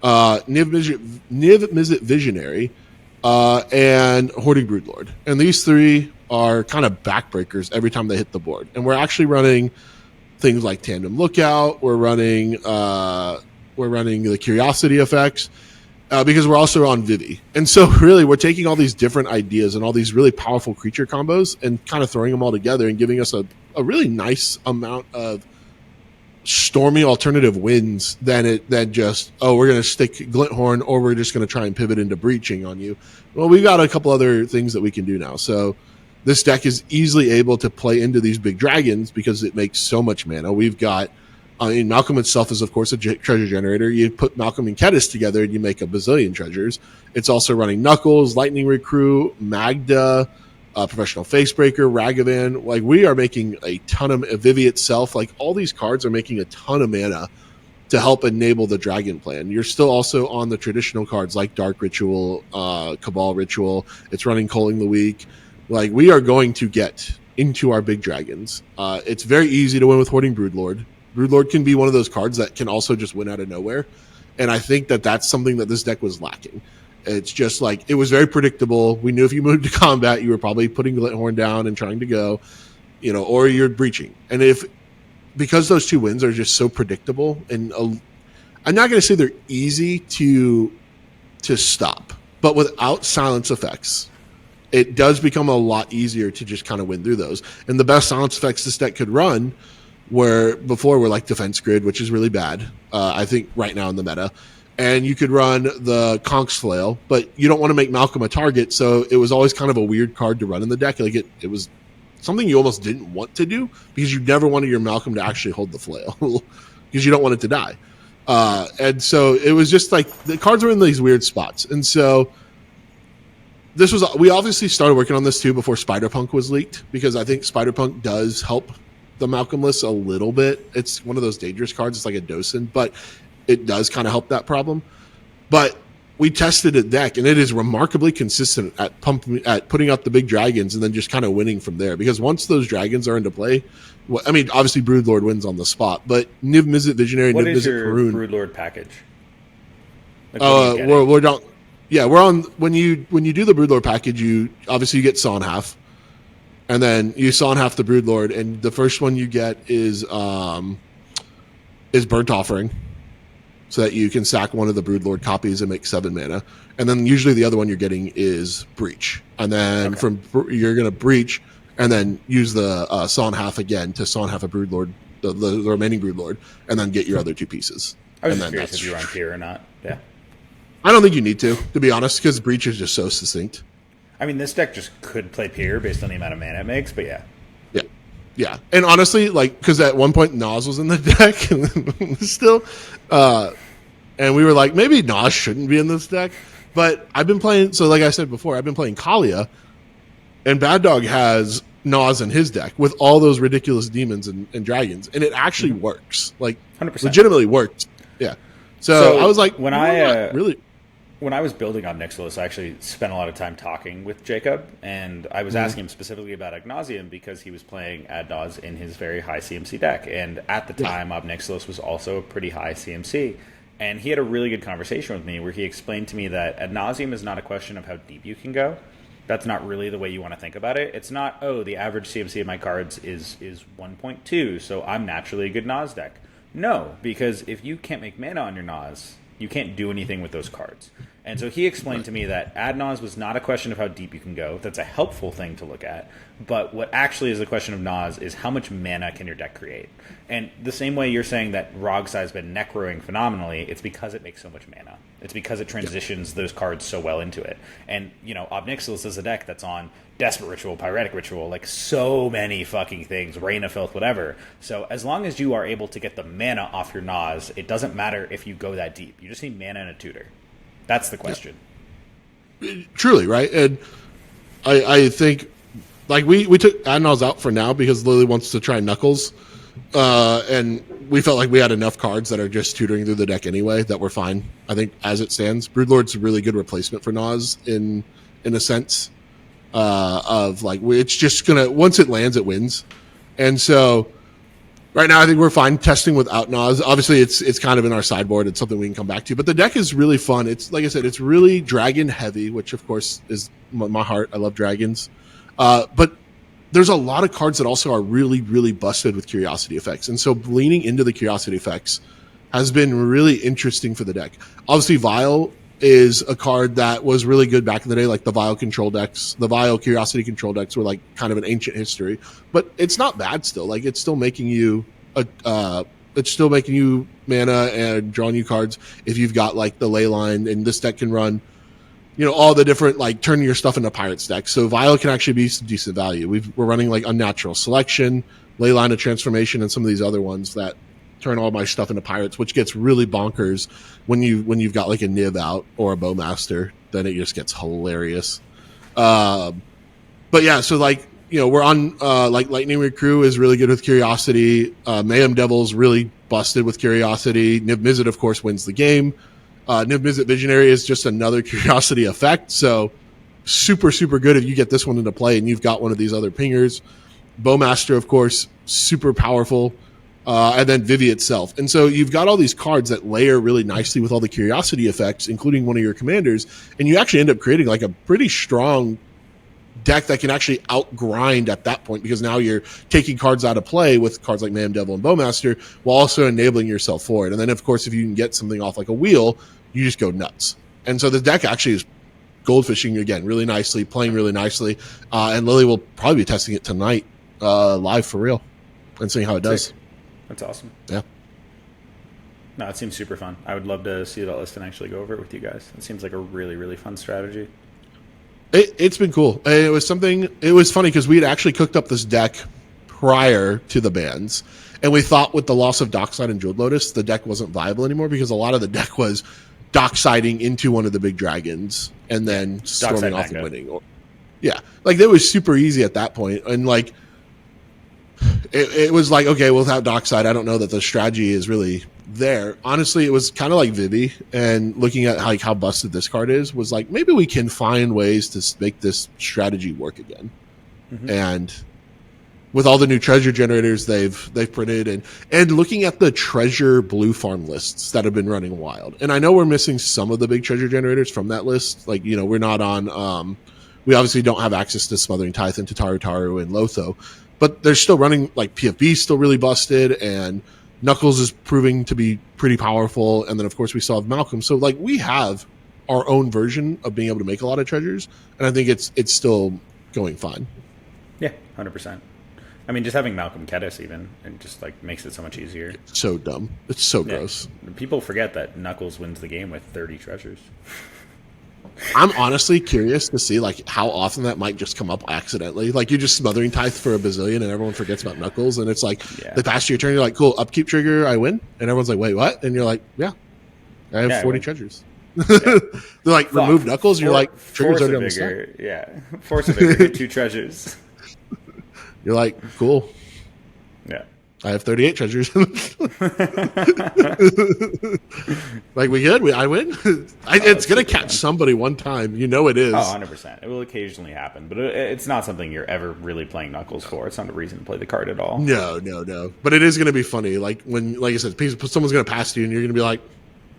Niv Mizzet Visionary, and Hoarding Broodlord. And these 3 are kind of backbreakers every time they hit the board. And we're actually running things like Tandem Lookout. We're running the Curiosity effects. Because we're also on Vivi. And so really we're taking all these different ideas and all these really powerful creature combos and kind of throwing them all together and giving us a really nice amount of stormy alternative wins than just, we're going to stick Glinthorn or we're just going to try and pivot into breaching on you. Well, we've got a couple other things that we can do now. So this deck is easily able to play into these big dragons because it makes so much mana. We've got Malcolm itself is, of course, a treasure generator. You put Malcolm and Kedis together and you make a bazillion treasures. It's also running Knuckles, Lightning Recruit, Magda, Professional Facebreaker, Ragavan. Like, we are making a ton of Vivi itself. Like, all these cards are making a ton of mana to help enable the Dragon plan. You're still also on the traditional cards like Dark Ritual, Cabal Ritual. It's running Culling the Weak. Like, we are going to get into our big dragons. It's very easy to win with Hoarding Broodlord. Broodlord can be one of those cards that can also just win out of nowhere. And I think that that's something that this deck was lacking. It's just like, it was very predictable. We knew if you moved to combat, you were probably putting Glinthorn down and trying to go, or you're breaching. And because those 2 wins are just so predictable, and I'm not going to say they're easy to stop, but without silence effects, it does become a lot easier to just kind of win through those. And the best silence effects this deck could run were like Defense Grid, which is really bad, I think, right now in the meta. And you could run the Conk's Flail, but you don't want to make Malcolm a target, so it was always kind of a weird card to run in the deck. Like, it was something you almost didn't want to do because you never wanted your Malcolm to actually hold the flail because you don't want it to die. And so it was just like the cards were in these weird spots. And so we obviously started working on this too before Spider-Punk was leaked, because I think Spider-Punk does help the Malcolm list a little bit. It's one of those dangerous cards. It's like a docent, but it does kind of help that problem. But we tested a deck, and it is remarkably consistent at putting up the big dragons and then just kind of winning from there. Because once those dragons are into play, obviously Broodlord wins on the spot, but Niv Mizzet Visionary, what Niv is Mizzet your Perun. Broodlord package? We're down. Yeah, we're on. When you do the Broodlord package, you get Saw in Half. And then you saw in half the Broodlord, and the first one you get is Burnt Offering, so that you can sack one of the Broodlord copies and make 7 mana. And then usually the other one you're getting is Breach, and then you're going to Breach, and then use the Saw in Half again to Saw in Half a Broodlord, the remaining Broodlord, and then get your other 2 pieces. I was just curious if you were on tier or not. Yeah, I don't think you need to be honest, because Breach is just so succinct. I mean, this deck just could play Pier based on the amount of mana it makes, but yeah. Yeah. And honestly, like, because at one point Nas was in the deck still, and we were like, maybe Nas shouldn't be in this deck. But I've been playing, so like I said before, I've been playing Kalia, and Bad Dog has Nas in his deck with all those ridiculous demons and dragons, and it actually works. Like, 100%. Legitimately works. Yeah. So I was like, when I was building on Nixilis, I actually spent a lot of time talking with Jacob, and I was asking him specifically about Ad Nauseam because he was playing Ad Nause in his very high CMC deck. And at the time, Ob Nixilis was also a pretty high CMC. And he had a really good conversation with me where he explained to me that Ad Nauseam is not a question of how deep you can go. That's not really the way you want to think about it. It's not, the average CMC of my cards is 1.2, so I'm naturally a good Nause deck. No, because if you can't make mana on your Nause, you can't do anything with those cards. And so he explained to me that ad nos was not a question of how deep you can go. That's a helpful thing to look at. But what actually is a question of nos is how much mana can your deck create. And the same way you're saying that Rog's has been necroing phenomenally, it's because it makes so much mana. It's because it transitions those cards so well into it. And, Ob Nixilis is a deck that's on Desperate Ritual, Pyretic Ritual, like so many fucking things, Rain of Filth, whatever. So as long as you are able to get the mana off your nos, it doesn't matter if you go that deep. You just need mana and a tutor. That's the question. Yeah. Truly, right? And I think, like, we took Adnals out for now because Lily wants to try Knuckles. And we felt like we had enough cards that are just tutoring through the deck anyway that we're fine. I think as it stands, Broodlord's a really good replacement for Nas in a sense of like it's just gonna once it lands it wins, and so right now I think we're fine testing without Nas. Obviously, it's kind of in our sideboard. It's something we can come back to, but the deck is really fun. It's like I said, it's really dragon heavy, which of course is my heart. I love dragons, but there's a lot of cards that also are really, really busted with curiosity effects. And so leaning into the curiosity effects has been really interesting for the deck. Obviously, Vile is a card that was really good back in the day, like the Vile control decks. The Vile curiosity control decks were like kind of an ancient history, but it's not bad still. Like it's still making you mana and drawing you cards if you've got like the ley line, and this deck can run all the different, like, turning your stuff into Pirates decks. So Vile can actually be some decent value. We're running, like, Unnatural Selection, Leyline of Transformation, and some of these other ones that turn all my stuff into Pirates, which gets really bonkers when you've got, like, a Niv out or a Bowmaster. Then it just gets hilarious. But, yeah, so, like, we're on, like, Lightning Recruit is really good with Curiosity. Mayhem Devil's really busted with Curiosity. Niv Mizzet, of course, wins the game. Niv Mizzet Visionary is just another curiosity effect, so super, super good if you get this one into play and you've got one of these other pingers. Bowmaster, of course, super powerful, and then Vivi itself. And so you've got all these cards that layer really nicely with all the curiosity effects, including one of your commanders, and you actually end up creating like a pretty strong deck that can actually outgrind at that point, because now you're taking cards out of play with cards like Mayhem Devil and Bowmaster while also enabling yourself for it. And then, of course, if you can get something off like a wheel, you just go nuts. And so the deck actually is goldfishing again really nicely, playing really nicely. And Lily will probably be testing it tonight live for real and seeing how it does. That's awesome. Yeah. No, it seems super fun. I would love to see that list and actually go over it with you guys. It seems like a really, really fun strategy. It's been cool. It was funny because we had actually cooked up this deck prior to the bans, and we thought with the loss of Dockside and Jeweled Lotus, the deck wasn't viable anymore because a lot of the deck was Docksiding into one of the big dragons and then storming off and winning. Yeah, like that was super easy at that point, and like it was like, okay, without Dockside, I don't know that the strategy is really there. Honestly, it was kind of like Vivi, and looking at how busted this card is, was like maybe we can find ways to make this strategy work again. Mm-hmm. And with all the new treasure generators they've printed, and looking at the treasure blue farm lists that have been running wild, and I know we're missing some of the big treasure generators from that list. Like we're not on. We obviously don't have access to Smothering Tithe and Taru and Lotho, but they're still running, like PFB still really busted, and Knuckles is proving to be pretty powerful. And then, of course, we still have Malcolm. So, like, we have our own version of being able to make a lot of treasures, and I think it's still going fine. Yeah, 100%. I mean, just having Malcolm Kedis even, and just, like, makes it so much easier. It's so dumb. It's so gross. People forget that Knuckles wins the game with 30 treasures. I'm honestly curious to see like how often that might just come up accidentally. Like you're just Smothering Tithe for a bazillion and everyone forgets about Knuckles, and it's like the past your turn, you're like, cool, upkeep trigger, I win, and everyone's like, wait, what? And you're like, yeah, I have 40 treasures. They're like, remove Knuckles, and you're like, triggers already on the side. Yeah, Force of Vigor, hit 2 treasures. You're like, cool. Yeah. I have 38 treasures. Like, we good? I win? It's going to catch somebody one time. You know it is. Oh, 100%. It will occasionally happen, but it's not something you're ever really playing Knuckles for. It's not a reason to play the card at all. No. But it is going to be funny. Like, when, like I said, someone's going to pass you, and you're going to be like,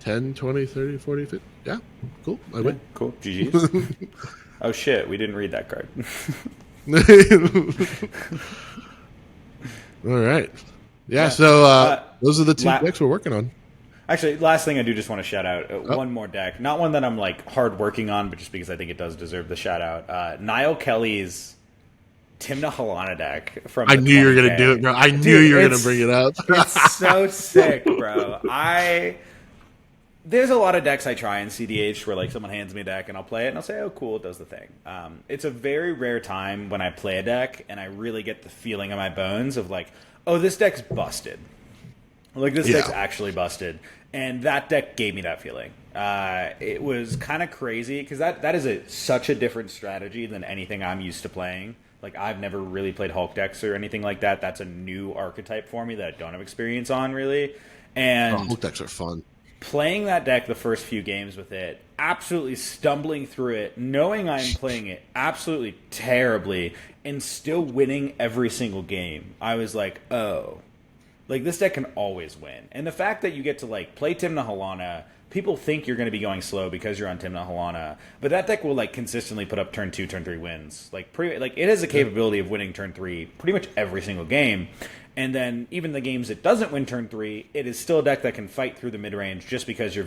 10, 20, 30, 40, 50. Yeah, cool. I win. Cool. GG's. Oh, shit. We didn't read that card. All right. Yeah, so those are the 2 decks we're working on. Actually, last thing I do just want to shout out one more deck. Not one that I'm like hard working on, but just because I think it does deserve the shout out. Niall Kelly's Timna Halana deck from I knew you were going to do it, bro. I knew you were going to bring it up. It's so sick, bro. There's a lot of decks I try in CDH where like someone hands me a deck and I'll play it and I'll say, oh, cool, it does the thing. It's a very rare time when I play a deck and I really get the feeling in my bones of like, oh, this deck's busted. Like, this deck's actually busted. And that deck gave me that feeling. It was kind of crazy because that is such a different strategy than anything I'm used to playing. Like, I've never really played Hulk decks or anything like that. That's a new archetype for me that I don't have experience on, really. And Hulk decks are fun. Playing that deck the first few games with it, absolutely stumbling through it, knowing I'm playing it absolutely terribly, and still winning every single game, I was like, oh. Like, this deck can always win. And the fact that you get to, like, play Timna Halana, people think you're going to be going slow because you're on Timna Halana, but that deck will, like, consistently put up turn 2, turn 3 wins. Like, it has the capability of winning turn 3 pretty much every single game. And then even the games it doesn't win turn 3, it is still a deck that can fight through the mid-range just because you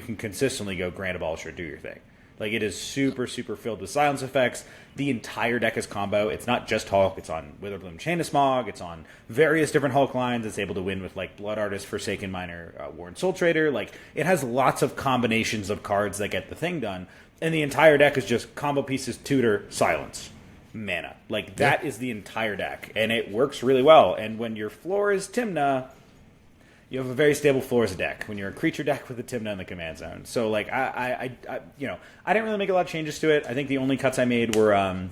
can consistently go Grand Abolish or do your thing. Like, it is super, super filled with silence effects. The entire deck is combo. It's not just Hulk. It's on Witherbloom, Chain of Smog. It's on various different Hulk lines. It's able to win with, like, Blood Artist, Forsaken Miner, Warren Soul Trader. Like, it has lots of combinations of cards that get the thing done. And the entire deck is just combo pieces, tutor, silence, mana. Like, that is the entire deck. And it works really well. And when your floor is Timna, you have a very stable floor as a deck when you're a creature deck with a Timna in the command zone. So, like, I didn't really make a lot of changes to it. I think the only cuts I made were I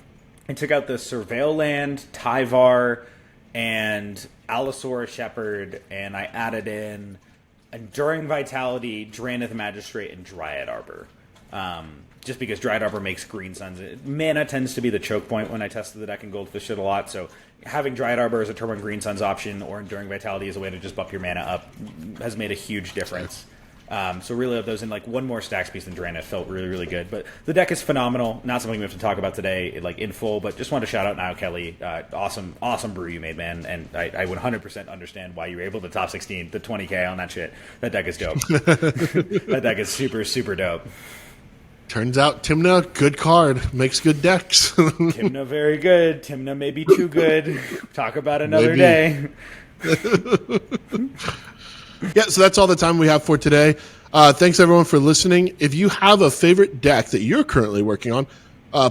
took out the Surveil Land, Tyvar, and Allosaurus Shepherd, and I added in Enduring Vitality, Drannith Magistrate, and Dryad Arbor. Just because Dryad Arbor makes green suns. Mana tends to be the choke point when I tested the deck in Goldfish it a lot, so having Dryad Arbor as a turn 1 green suns option or Enduring Vitality as a way to just buff your mana up has made a huge difference. So really of those in like one more stacks piece than Drannith felt really, really good. But the deck is phenomenal. Not something we have to talk about today like in full, but just wanted to shout out Niall Kelly. Awesome brew you made, man. And I would 100% understand why you were able to top 16 the 20k on that shit. That deck is dope. That deck is super, super dope. Turns out Timna, good card, makes good decks. Timna, very good. Timna, maybe too good. Talk about another day. Yeah, so that's all the time we have for today. Thanks, everyone, for listening. If you have a favorite deck that you're currently working on,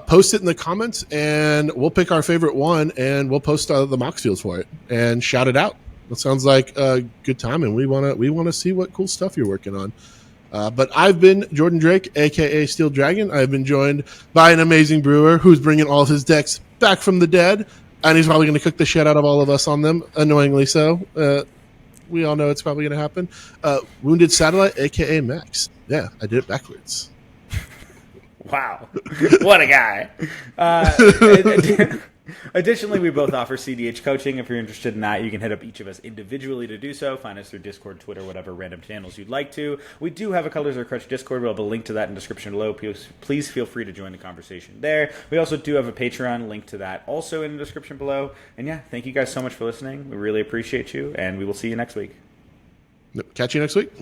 post it in the comments, and we'll pick our favorite one, and we'll post the Mox fields for it and shout it out. That sounds like a good time, and we want to see what cool stuff you're working on. But I've been Jordan Drake, a.k.a. Steeleddragon. I've been joined by an amazing brewer who's bringing all of his decks back from the dead, and he's probably going to cook the shit out of all of us on them, annoyingly so. We all know it's probably going to happen. Woundedsatellite, a.k.a. Max. Yeah, I did it backwards. Wow. What a guy. Additionally, we both offer CDH coaching. If you're interested in that, you can hit up each of us individually to do so. Find us through Discord, Twitter, whatever random channels you'd like to. We do have a Colors of Crutch Discord. We'll have a link to that in the description below. Please feel free to join the conversation there. We also do have a Patreon, link to that also in the description below. And yeah, thank you guys so much for listening. We really appreciate you, and we will see you next week. Catch you next week.